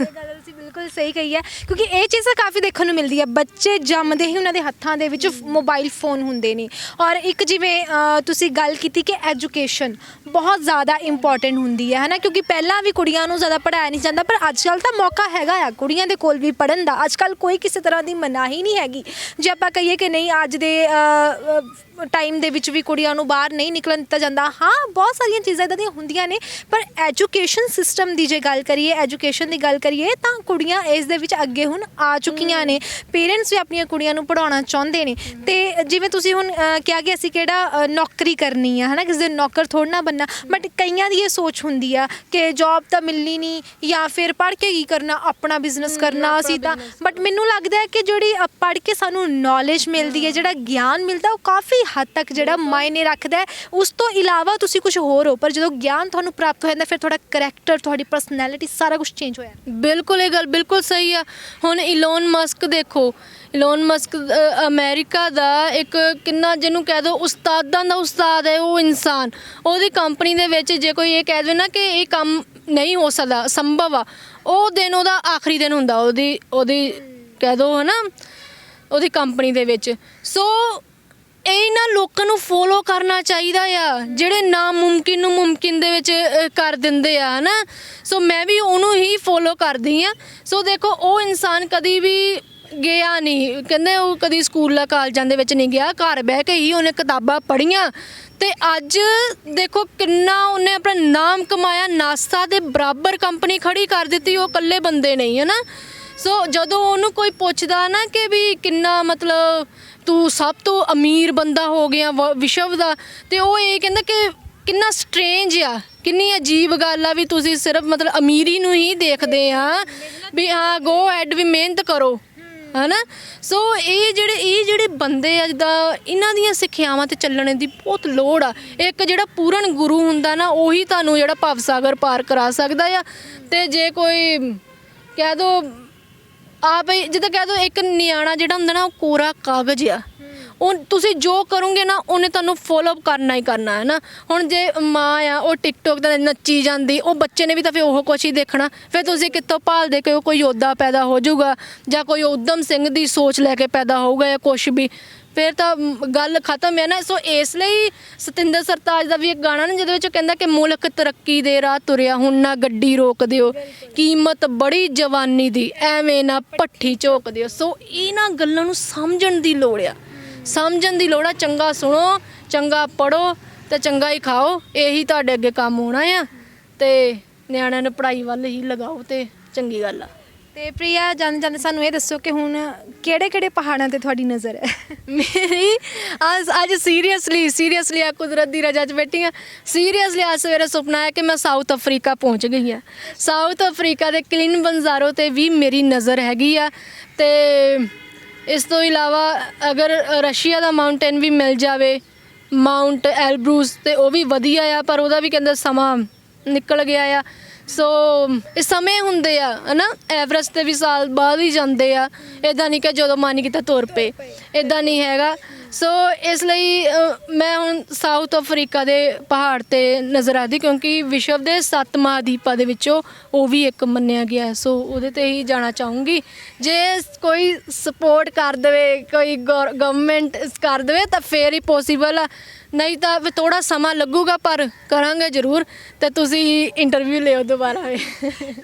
ਇਹ ਗੱਲ ਤੁਸੀਂ ਬਿਲਕੁਲ ਸਹੀ ਕਹੀ ਹੈ, ਕਿਉਂਕਿ ਇਹ ਚੀਜ਼ਾਂ ਕਾਫੀ ਦੇਖਣ ਨੂੰ ਮਿਲਦੀ ਹੈ। ਬੱਚੇ ਜੰਮਦੇ ਹੀ ਉਹਨਾਂ ਦੇ ਹੱਥਾਂ ਦੇ ਵਿੱਚ ਮੋਬਾਈਲ ਫੋਨ ਹੁੰਦੇ ਨੇ। ਔਰ ਇੱਕ ਜਿਵੇਂ ਤੁਸੀਂ ਗੱਲ ਕੀਤੀ ਕਿ ਐਜੂਕੇਸ਼ਨ ਬਹੁਤ ਜ਼ਿਆਦਾ ਇੰਪੋਰਟੈਂਟ ਹੁੰਦੀ ਹੈ ਨਾ, ਕਿਉਂਕਿ ਪਹਿਲਾਂ ਵੀ ਕੁੜੀਆਂ ਨੂੰ ਜ਼ਿਆਦਾ ਪੜ੍ਹਾਇਆ ਨਹੀਂ ਜਾਂਦਾ, ਪਰ ਅੱਜ ਕੱਲ੍ਹ ਤਾਂ ਮੌਕਾ ਹੈਗਾ ਆ ਕੁੜੀਆਂ ਦੇ ਕੋਲ ਵੀ ਪੜ੍ਹਨ ਦਾ। ਅੱਜ ਕੱਲ੍ਹ ਕੋਈ ਕਿਸੇ ਤਰ੍ਹਾਂ ਦੀ ਮਨਾਹੀ ਨਹੀਂ ਹੈਗੀ। ਜੇ ਆਪਾਂ ਕਹੀਏ ਕਿ ਨਹੀਂ ਅੱਜ ਦੇ ਟਾਈਮ ਦੇ ਵਿੱਚ ਵੀ ਕੁੜੀਆਂ ਨੂੰ ਬਾਹਰ ਨਹੀਂ ਨਿਕਲਣ ਦਿੱਤਾ ਜਾਂਦਾ, ਹਾਂ ਬਹੁਤ ਸਾਰੀਆਂ ਚੀਜ਼ਾਂ ਇੱਦਾਂ ਦੀਆਂ ਹੁੰਦੀਆਂ ਨੇ, ਪਰ ਐਜੂਕੇਸ਼ਨ ਸਿਸਟਮ ਦੀ ਜੇ ਗੱਲ ਕਰੀਏ, ਐਜੂਕੇਸ਼ਨ ਦੀ ਗੱਲ ਕਰੀਏ ਤਾਂ ਕੁੜੀਆਂ ਇਸ ਦੇ ਵਿੱਚ ਅੱਗੇ ਹੁਣ ਆ ਚੁੱਕੀਆਂ ਨੇ। ਪੇਰੈਂਟਸ ਵੀ ਆਪਣੀਆਂ ਕੁੜੀਆਂ ਨੂੰ ਪੜ੍ਹਾਉਣਾ ਚਾਹੁੰਦੇ ਨੇ। ਤੇ ਜਿਵੇਂ ਤੁਸੀਂ ਹੁਣ ਕਿਹਾ ਕਿ ਅਸੀਂ ਕਿਹੜਾ ਨੌਕਰੀ ਕਰਨੀ ਆ, ਹੈ ਨਾ, ਕਿਸੇ ਦੇ ਨੌਕਰ ਥੋੜ੍ਹਾ ਨਾ ਬਣਨਾ। ਬਟ ਕਈਆਂ ਦੀ ਇਹ ਸੋਚ ਹੁੰਦੀ ਆ ਕਿ ਜੌਬ ਤਾਂ ਮਿਲਣੀ ਨਹੀਂ, ਜਾਂ ਫਿਰ ਪੜ੍ਹ ਕੇ ਕੀ ਕਰਨਾ, ਆਪਣਾ ਬਿਜ਼ਨਸ ਕਰਨਾ ਅਸੀਂ ਤਾਂ। ਬਟ ਮੈਨੂੰ ਲੱਗਦਾ ਹੈ ਕਿ ਜਿਹੜੀ ਪੜ੍ਹ ਕੇ ਸਾਨੂੰ ਨੌਲੇਜ ਮਿਲਦੀ ਹੈ, ਜਿਹੜਾ ਗਿਆਨ ਮਿਲਦਾ, ਉਹ ਕਾਫੀ ਹੱਦ ਤੱਕ ਜਿਹੜਾ ਮਾਇਨੇ ਰੱਖਦਾ ਹੈ। ਉਸ ਤੋਂ ਇਲਾਵਾ ਤੁਸੀਂ ਕੁਝ ਹੋਰ ਹੋ, ਪਰ ਜਦੋਂ ਗਿਆਨ ਤੁਹਾਨੂੰ ਪ੍ਰਾਪਤ ਹੋ ਜਾਂਦਾ ਫਿਰ ਤੁਹਾਡਾ ਕਰੈਕਟਰ, ਤੁਹਾਡੀ ਪਰਸਨੈਲਿਟੀ ਸਾਰਾ ਕੁਝ ਚੇਂਜ ਹੋ ਜਾਂਦਾ। ਬਿਲਕੁਲ ਇਹ ਗੱਲ ਬਿਲਕੁਲ ਸਹੀ ਆ। ਹੁਣ ਇਲੋਨ ਮਸਕ ਦੇਖੋ, ਇਲੋਨ ਮਸਕ ਅਮਰੀਕਾ ਦਾ ਇੱਕ ਕਿੰਨਾ ਜਿਹਨੂੰ ਕਹਿ ਦਿਓ ਉਸਤਾਦਾਂ ਦਾ ਉਸਤਾਦ ਹੈ ਉਹ ਇਨਸਾਨ। ਉਹਦੀ ਕੰਪਨੀ ਦੇ ਵਿੱਚ ਜੇ ਕੋਈ ਇਹ ਕਹਿ ਦੇ ਨਾ ਕਿ ਇਹ ਕੰਮ ਨਹੀਂ ਹੋ ਸਕਦਾ, ਸੰਭਵ ਆ, ਉਹ ਦਿਨ ਉਹਦਾ ਆਖਰੀ ਦਿਨ ਹੁੰਦਾ ਉਹਦੀ ਕਹਿ ਦਿਓ, ਹੈ ਨਾ, ਉਹਦੀ ਕੰਪਨੀ ਦੇ ਵਿੱਚ। ਸੋ ਇਹ ਨਾ ਲੋਕਾਂ ਨੂੰ ਫੋਲੋ ਕਰਨਾ ਚਾਹੀਦਾ ਆ, ਜਿਹੜੇ ਨਾਮੁਮਕਿਨ ਨੂੰ ਮੁਮਕਿਨ ਦੇ ਵਿੱਚ ਕਰ ਦਿੰਦੇ ਆ, ਹੈ ਨਾ। ਸੋ ਮੈਂ ਵੀ ਉਹਨੂੰ ਹੀ ਫੋਲੋ ਕਰਦੀ ਹਾਂ। ਸੋ ਦੇਖੋ ਉਹ ਇਨਸਾਨ ਕਦੀ ਵੀ ਗਿਆ ਨਹੀਂ, ਕਹਿੰਦੇ ਉਹ ਕਦੀ ਸਕੂਲਾਂ ਕਾਲਜਾਂ ਦੇ ਵਿੱਚ ਨਹੀਂ ਗਿਆ, ਘਰ ਬਹਿ ਕੇ ਹੀ ਉਹਨੇ ਕਿਤਾਬਾਂ ਪੜ੍ਹੀਆਂ ਤੇ ਅੱਜ ਦੇਖੋ ਕਿੰਨਾ ਉਹਨੇ ਆਪਣਾ ਨਾਮ ਕਮਾਇਆ। ਨਾਸਾ ਦੇ ਬਰਾਬਰ ਕੰਪਨੀ ਖੜੀ ਕਰ ਦਿੱਤੀ, ਉਹ ਇਕੱਲੇ ਬੰਦੇ ਨਹੀਂ, ਹੈ ਨਾ। ਸੋ ਜਦੋਂ ਉਹਨੂੰ ਕੋਈ ਪੁੱਛਦਾ ਨਾ ਕਿ ਵੀ ਕਿੰਨਾ ਮਤਲਬ ਤੂੰ ਸਭ ਤੋਂ ਅਮੀਰ ਬੰਦਾ ਹੋ ਗਿਆ ਵਿਸ਼ਵ ਦਾ, ਤੇ ਉਹ ਇਹ ਕਹਿੰਦਾ ਕਿ ਕਿੰਨਾ ਸਟਰੇਂਜ ਆ, ਕਿੰਨੀ ਅਜੀਬ ਗੱਲ ਆ ਵੀ ਤੁਸੀਂ ਸਿਰਫ ਮਤਲਬ ਅਮੀਰੀ ਨੂੰ ਹੀ ਦੇਖਦੇ ਆ ਵੀ ਹਾਂ ਗੋ ਐਡ ਵੀ ਮਿਹਨਤ ਕਰੋ, ਹਨਾ। ਸੋ ਇਹ ਜਿਹੜੇ ਬੰਦੇ ਆ ਜਿੱਦਾਂ ਇਹਨਾਂ ਦੀਆਂ ਸਿੱਖਿਆਵਾਂ ਤੇ ਚੱਲਣ ਦੀ ਬਹੁਤ ਲੋੜ ਆ। ਇੱਕ ਜਿਹੜਾ ਪੂਰਨ ਗੁਰੂ ਹੁੰਦਾ ਨਾ ਉਹੀ ਤੁਹਾਨੂੰ ਜਿਹੜਾ ਭਵ ਸਾਗਰ ਪਾਰ ਕਰਾ ਸਕਦਾ ਆ। ਤੇ ਜੇ ਕੋਈ ਕਹਿ ਦੋ ਆਪ ਜਿੱਦਾਂ ਕਹਿ ਦੋ ਇੱਕ ਨਿਆਣਾ ਜਿਹੜਾ ਹੁੰਦਾ ਨਾ ਉਹ ਕੋਰਾ ਕਾਗਜ਼ ਆ, ਉਹ ਤੁਸੀਂ ਜੋ ਕਰੋਗੇ ਨਾ ਉਹਨੇ ਤੁਹਾਨੂੰ ਫੋਲੋ ਕਰਨਾ ਹੀ ਕਰਨਾ ਹੈ ਨਾ। ਹੁਣ ਜੇ ਮਾਂ ਆ ਉਹ ਟਿਕਟੋਕ ਦਾ ਨੱਚੀ ਜਾਂਦੀ, ਉਹ ਬੱਚੇ ਨੇ ਵੀ ਤਾਂ ਫਿਰ ਉਹ ਕੁਛ ਹੀ ਦੇਖਣਾ। ਫਿਰ ਤੁਸੀਂ ਕਿੱਥੋਂ ਭਾਲਦੇ ਕਿ ਕੋਈ ਯੋਧਾ ਪੈਦਾ ਹੋ ਜਾਊਗਾ ਜਾਂ ਕੋਈ ਉਦਮ ਸਿੰਘ ਦੀ ਸੋਚ ਲੈ ਕੇ ਪੈਦਾ ਹੋਊਗਾ ਜਾਂ ਕੁਛ ਵੀ, ਫਿਰ ਤਾਂ ਗੱਲ ਖਤਮ ਹੈ ਨਾ। ਸੋ ਇਸ ਲਈ ਸਤਿੰਦਰ ਸਰਤਾਜ ਦਾ ਵੀ ਇੱਕ ਗਾਣਾ ਨਾ ਜਿਹਦੇ ਵਿੱਚ ਕਹਿੰਦਾ ਕਿ ਮੁਲਕ ਤਰੱਕੀ ਦੇ ਰਾਹ ਤੁਰਿਆ ਹੁਣ ਨਾ ਗੱਡੀ ਰੋਕ ਦਿਓ, ਕੀਮਤ ਬੜੀ ਜਵਾਨੀ ਦੀ ਐਵੇਂ ਨਾ ਭੱਠੀ ਝੋਕ ਦਿਓ। ਸੋ ਇਹਨਾਂ ਗੱਲਾਂ ਨੂੰ ਸਮਝਣ ਦੀ ਲੋੜ ਆ, ਸਮਝਣ ਦੀ ਲੋੜ ਆ। ਚੰਗਾ ਸੁਣੋ, ਚੰਗਾ ਪੜ੍ਹੋ ਤੇ ਚੰਗਾ ਹੀ ਖਾਓ, ਇਹੀ ਤੁਹਾਡੇ ਅੱਗੇ ਕੰਮ ਹੋਣਾ ਆ। ਤੇ ਨਿਆਣਿਆਂ ਨੂੰ ਪੜ੍ਹਾਈ ਵੱਲ ਹੀ ਲਗਾਓ ਤੇ ਚੰਗੀ ਗੱਲ ਆ। ਤੇ ਪ੍ਰਿਆ ਜਾਂਦੇ ਸਾਨੂੰ ਇਹ ਦੱਸੋ ਕਿ ਹੁਣ ਕਿਹੜੇ ਪਹਾੜਾਂ ਤੇ ਤੁਹਾਡੀ ਨਜ਼ਰ ਹੈ? ਮੇਰੀ ਅੱਜ ਸੀਰੀਅਸਲੀ ਆ ਕੁਦਰਤ ਦੀ ਰਜਾ 'ਚ ਬੈਠੀ ਹਾਂ। ਸੀਰੀਅਸਲੀ ਅੱਜ ਸਵੇਰੇ ਸੁਪਨਾ ਆਇਆ ਕਿ ਮੈਂ ਸਾਊਥ ਅਫਰੀਕਾ ਪਹੁੰਚ ਗਈ ਹਾਂ। ਸਾਊਥ ਅਫਰੀਕਾ ਦੇ ਕਿਲਿਮੰਜਾਰੋ 'ਤੇ ਵੀ ਮੇਰੀ ਨਜ਼ਰ ਹੈਗੀ ਆ। ਤੇ ਇਸ ਤੋਂ ਇਲਾਵਾ ਅਗਰ ਰਸ਼ੀਆ ਦਾ ਮਾਊਂਟੇਨ ਵੀ ਮਿਲ ਜਾਵੇ, ਮਾਊਂਟ ਐਲਬਰੂਸ, ਤੇ ਉਹ ਵੀ ਵਧੀਆ ਆ, ਪਰ ਉਹਦਾ ਵੀ ਕਹਿੰਦੇ ਸਮਾਂ ਨਿਕਲ ਗਿਆ ਆ। ਸੋ ਇਹ ਸਮੇਂ ਹੁੰਦੇ ਆ ਹੈ ਨਾ, ਐਵਰੈਸਟ 'ਤੇ ਵੀ ਸਾਲ ਬਾਅਦ ਹੀ ਜਾਂਦੇ ਆ, ਇੱਦਾਂ ਨਹੀਂ ਕਿ ਜਦੋਂ ਮਨ ਕੀਤਾ ਤੁਰ ਪਏ, ਇੱਦਾਂ ਨਹੀਂ ਹੈਗਾ। ਸੋ ਇਸ ਲਈ ਮੈਂ ਹੁਣ ਸਾਊਥ ਅਫਰੀਕਾ ਦੇ ਪਹਾੜ 'ਤੇ ਨਜ਼ਰ ਆਦੀ, ਕਿਉਂਕਿ ਵਿਸ਼ਵ ਦੇ 7 ਮਹਾਂਦੀਪਾਂ ਦੇ ਵਿੱਚੋਂ ਉਹ ਵੀ ਇੱਕ ਮੰਨਿਆ ਗਿਆ। ਸੋ ਉਹਦੇ 'ਤੇ ਹੀ ਜਾਣਾ ਚਾਹੂੰਗੀ। ਜੇ ਕੋਈ ਸਪੋਰਟ ਕਰ ਦੇਵੇ, ਕੋਈ ਗਵਰਨਮੈਂਟ ਕਰ ਦੇਵੇ ਤਾਂ ਫੇਰ ਹੀ ਪੋਸੀਬਲ ਆ, ਨਹੀਂ ਤਾਂ ਫਿਰ ਥੋੜ੍ਹਾ ਸਮਾਂ ਲੱਗੂਗਾ, ਪਰ ਕਰਾਂਗੇ ਜ਼ਰੂਰ। ਤੇ ਤੁਸੀਂ ਇੰਟਰਵਿਊ ਲਿਓ ਦੁਬਾਰਾ।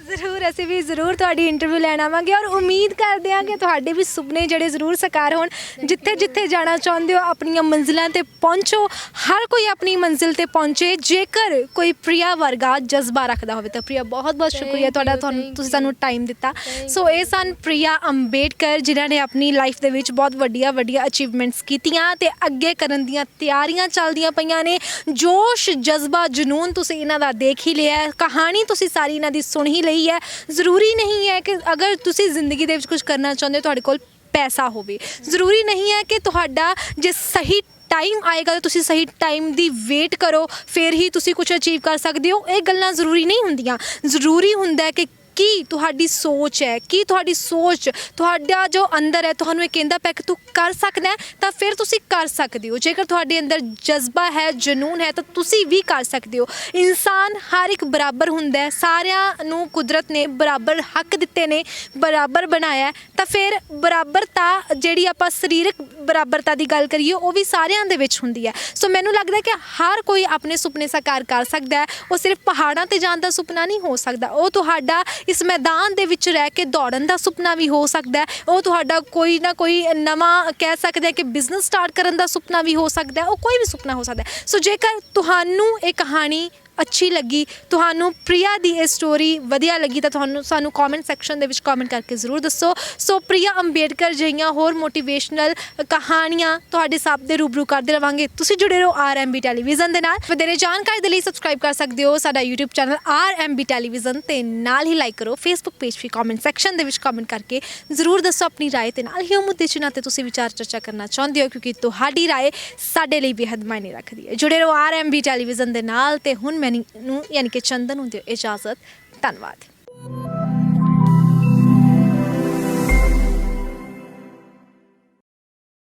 ਜ਼ਰੂਰ, ਅਸੀਂ ਵੀ ਜ਼ਰੂਰ ਤੁਹਾਡੀ ਇੰਟਰਵਿਊ ਲੈਣ ਆਵਾਂਗੇ ਔਰ ਉਮੀਦ ਕਰਦੇ ਹਾਂ ਕਿ ਤੁਹਾਡੇ ਵੀ ਸੁਪਨੇ ਜਿਹੜੇ ਜ਼ਰੂਰ ਸਾਕਾਰ ਹੋਣ। ਜਿੱਥੇ ਜਾਣਾ ਚਾਹੁੰਦੇ ਹੋ ਆਪਣੀਆਂ ਮੰਜ਼ਿਲਾਂ 'ਤੇ ਪਹੁੰਚੋ, ਹਰ ਕੋਈ ਆਪਣੀ ਮੰਜ਼ਿਲ 'ਤੇ ਪਹੁੰਚੇ। ਜੇਕਰ ਕੋਈ ਪ੍ਰਿਆ ਵਰਗਾ ਜਜ਼ਬਾ ਰੱਖਦਾ ਹੋਵੇ ਤਾਂ ਪ੍ਰਿਆ ਬਹੁਤ ਸ਼ੁਕਰੀਆ ਤੁਹਾਡਾ, ਤੁਸੀਂ ਸਾਨੂੰ ਟਾਈਮ ਦਿੱਤਾ। ਸੋ ਇਹ ਸਨ ਪ੍ਰਿਆ ਅੰਬੇਡਕਰ, ਜਿਨ੍ਹਾਂ ਨੇ ਆਪਣੀ ਲਾਈਫ ਦੇ ਵਿੱਚ ਬਹੁਤ ਵੱਡੀਆਂ ਅਚੀਵਮੈਂਟਸ ਕੀਤੀਆਂ ਤੇ ਅੱਗੇ ਕਰਨ ਦੀਆਂ ਤਿਆਰੀਆਂ ਚੱਲਦੀਆਂ ਪਈਆਂ ਨੇ। ਜੋਸ਼, ਜਜ਼ਬਾ, ਜਨੂਨ ਤੁਸੀਂ ਇਹਨਾਂ ਦਾ ਦੇਖ ਹੀ ਲਿਆ, ਕਹਾਣੀ ਤੁਸੀਂ ਸਾਰੀ ਇਹਨਾਂ ਦੀ ਸੁਣ ਹੀ ਲਈ ਹੈ। ਜ਼ਰੂਰੀ ਨਹੀਂ ਹੈ ਕਿ ਅਗਰ ਤੁਸੀਂ ਜ਼ਿੰਦਗੀ ਦੇ ਵਿੱਚ ਕੁਝ ਕਰਨਾ ਚਾਹੁੰਦੇ ਹੋ ਤੁਹਾਡੇ ਕੋਲ ਪੈਸਾ ਹੋਵੇ, ਜ਼ਰੂਰੀ ਨਹੀਂ ਹੈ ਕਿ ਤੁਹਾਡਾ ਜੇ ਸਹੀ ਟਾਈਮ ਆਏਗਾ ਤਾਂ ਤੁਸੀਂ ਸਹੀ ਟਾਈਮ ਦੀ ਵੇਟ ਕਰੋ ਫਿਰ ਹੀ ਤੁਸੀਂ ਕੁਝ ਅਚੀਵ ਕਰ ਸਕਦੇ ਹੋ। ਇਹ ਗੱਲਾਂ ਜ਼ਰੂਰੀ ਨਹੀਂ ਹੁੰਦੀਆਂ। ਜ਼ਰੂਰੀ ਹੁੰਦਾ ਕਿ ਕੀ ਤੁਹਾਡੀ ਸੋਚ ਹੈ, ਕੀ ਤੁਹਾਡੀ ਸੋਚ, ਤੁਹਾਡਾ ਜੋ ਅੰਦਰ ਹੈ ਤੁਹਾਨੂੰ ਇਹ ਕਹਿੰਦਾ ਪਿਆ ਕਿ ਤੂੰ ਕਰ ਸਕਦਾ, ਤਾਂ ਫਿਰ ਤੁਸੀਂ ਕਰ ਸਕਦੇ ਹੋ। ਜੇਕਰ ਤੁਹਾਡੇ ਅੰਦਰ ਜਜ਼ਬਾ ਹੈ, ਜਨੂਨ ਹੈ, ਤਾਂ ਤੁਸੀਂ ਵੀ ਕਰ ਸਕਦੇ ਹੋ। ਇਨਸਾਨ ਹਰ ਇੱਕ ਬਰਾਬਰ ਹੁੰਦਾ ਹੈ, ਸਾਰਿਆਂ ਨੂੰ ਕੁਦਰਤ ਨੇ ਬਰਾਬਰ ਹੱਕ ਦਿੱਤੇ ਨੇ, ਬਰਾਬਰ ਬਣਾਇਆ। ਤਾਂ ਫਿਰ ਬਰਾਬਰਤਾ ਜਿਹੜੀ ਆਪਾਂ ਸਰੀਰਕ ਬਰਾਬਰਤਾ ਦੀ ਗੱਲ ਕਰੀਏ ਉਹ ਵੀ ਸਾਰਿਆਂ ਦੇ ਵਿੱਚ ਹੁੰਦੀ ਹੈ। ਸੋ ਮੈਨੂੰ ਲੱਗਦਾ ਕਿ ਹਰ ਕੋਈ ਆਪਣੇ ਸੁਪਨੇ ਸਾਕਾਰ ਕਰ ਸਕਦਾ ਹੈ। ਉਹ ਸਿਰਫ ਪਹਾੜਾਂ 'ਤੇ ਜਾਣ ਦਾ ਸੁਪਨਾ ਨਹੀਂ ਹੋ ਸਕਦਾ, ਉਹ ਤੁਹਾਡਾ ਇਸ ਮੈਦਾਨ ਦੇ ਵਿੱਚ ਰਹਿ ਕੇ ਦੌੜਨ ਦਾ ਸੁਪਨਾ ਵੀ ਹੋ ਸਕਦਾ ਹੈ। ਉਹ ਤੁਹਾਡਾ ਕੋਈ ਨਾ ਕੋਈ ਨਵਾਂ ਕਹਿ ਸਕਦੇ ਕਿ ਬਿਜ਼ਨਸ ਸਟਾਰਟ ਕਰਨ ਦਾ ਸੁਪਨਾ ਵੀ ਹੋ ਸਕਦਾ ਹੈ। ਉਹ ਕੋਈ ਵੀ ਸੁਪਨਾ ਹੋ ਸਕਦਾ ਹੈ। ਸੋ ਜੇਕਰ ਤੁਹਾਨੂੰ ਇਹ ਕਹਾਣੀ ਅੱਛੀ ਲੱਗੀ, ਤੁਹਾਨੂੰ ਪ੍ਰਿਆ ਦੀ ਇਹ ਸਟੋਰੀ ਵਧੀਆ ਲੱਗੀ, ਤਾਂ ਤੁਹਾਨੂੰ ਸਾਨੂੰ ਕਮੈਂਟ ਸੈਕਸ਼ਨ ਦੇ ਵਿੱਚ ਕਮੈਂਟ ਕਰਕੇ ਜ਼ਰੂਰ ਦੱਸੋ। ਸੋ ਪ੍ਰਿਆ ਅੰਬੇਡਕਰ ਜਿਹੀਆਂ ਹੋਰ ਮੋਟੀਵੇਸ਼ਨਲ ਕਹਾਣੀਆਂ ਤੁਹਾਡੇ ਸਭ ਦੇ ਰੂਬਰੂ ਕਰਦੇ ਰਵਾਂਗੇ। ਤੁਸੀਂ ਜੁੜੇ ਰਹੋ RMB ਟੈਲੀਵਿਜ਼ਨ ਦੇ ਨਾਲ। ਵਧੇਰੇ ਜਾਣਕਾਰੀ ਦੇ ਲਈ ਸਬਸਕ੍ਰਾਈਬ ਕਰ ਸਕਦੇ ਹੋ ਸਾਡਾ YouTube ਚੈਨਲ RMB ਟੈਲੀਵਿਜ਼ਨ, ਤੇ ਨਾਲ ਹੀ ਲਾਈਕ ਕਰੋ ਫੇਸਬੁੱਕ ਪੇਜ ਵੀ। ਕਮੈਂਟ ਸੈਕਸ਼ਨ ਦੇ ਵਿੱਚ ਕਮੈਂਟ ਕਰਕੇ ਜ਼ਰੂਰ ਦੱਸੋ ਆਪਣੀ ਰਾਏ, ਤੇ ਨਾਲ ਹੀ ਉਹ ਮੁੱਦੇ ਜਿਨ੍ਹਾਂ 'ਤੇ ਤੁਸੀਂ ਵਿਚਾਰ ਚਰਚਾ ਕਰਨਾ ਚਾਹੁੰਦੇ ਹੋ, ਕਿਉਂਕਿ ਤੁਹਾਡੀ ਰਾਏ ਸਾਡੇ ਲਈ ਬੇਹੱਦ ਮਾਇਨੇ ਰੱਖਦੀ ਹੈ। ਜੁੜੇ ਰਹੋ RMB ਟੈਲੀਵਿਜ਼ਨ ਦੇ ਨਾਲ। ਤੇ ਹੁਣ ਮੈਨੂੰ ਯਾਨੀ ਕਿ ਚੰਦਨ ਨੂੰ ਦਿਓ ਇਜਾਜ਼ਤ। ਧੰਨਵਾਦ।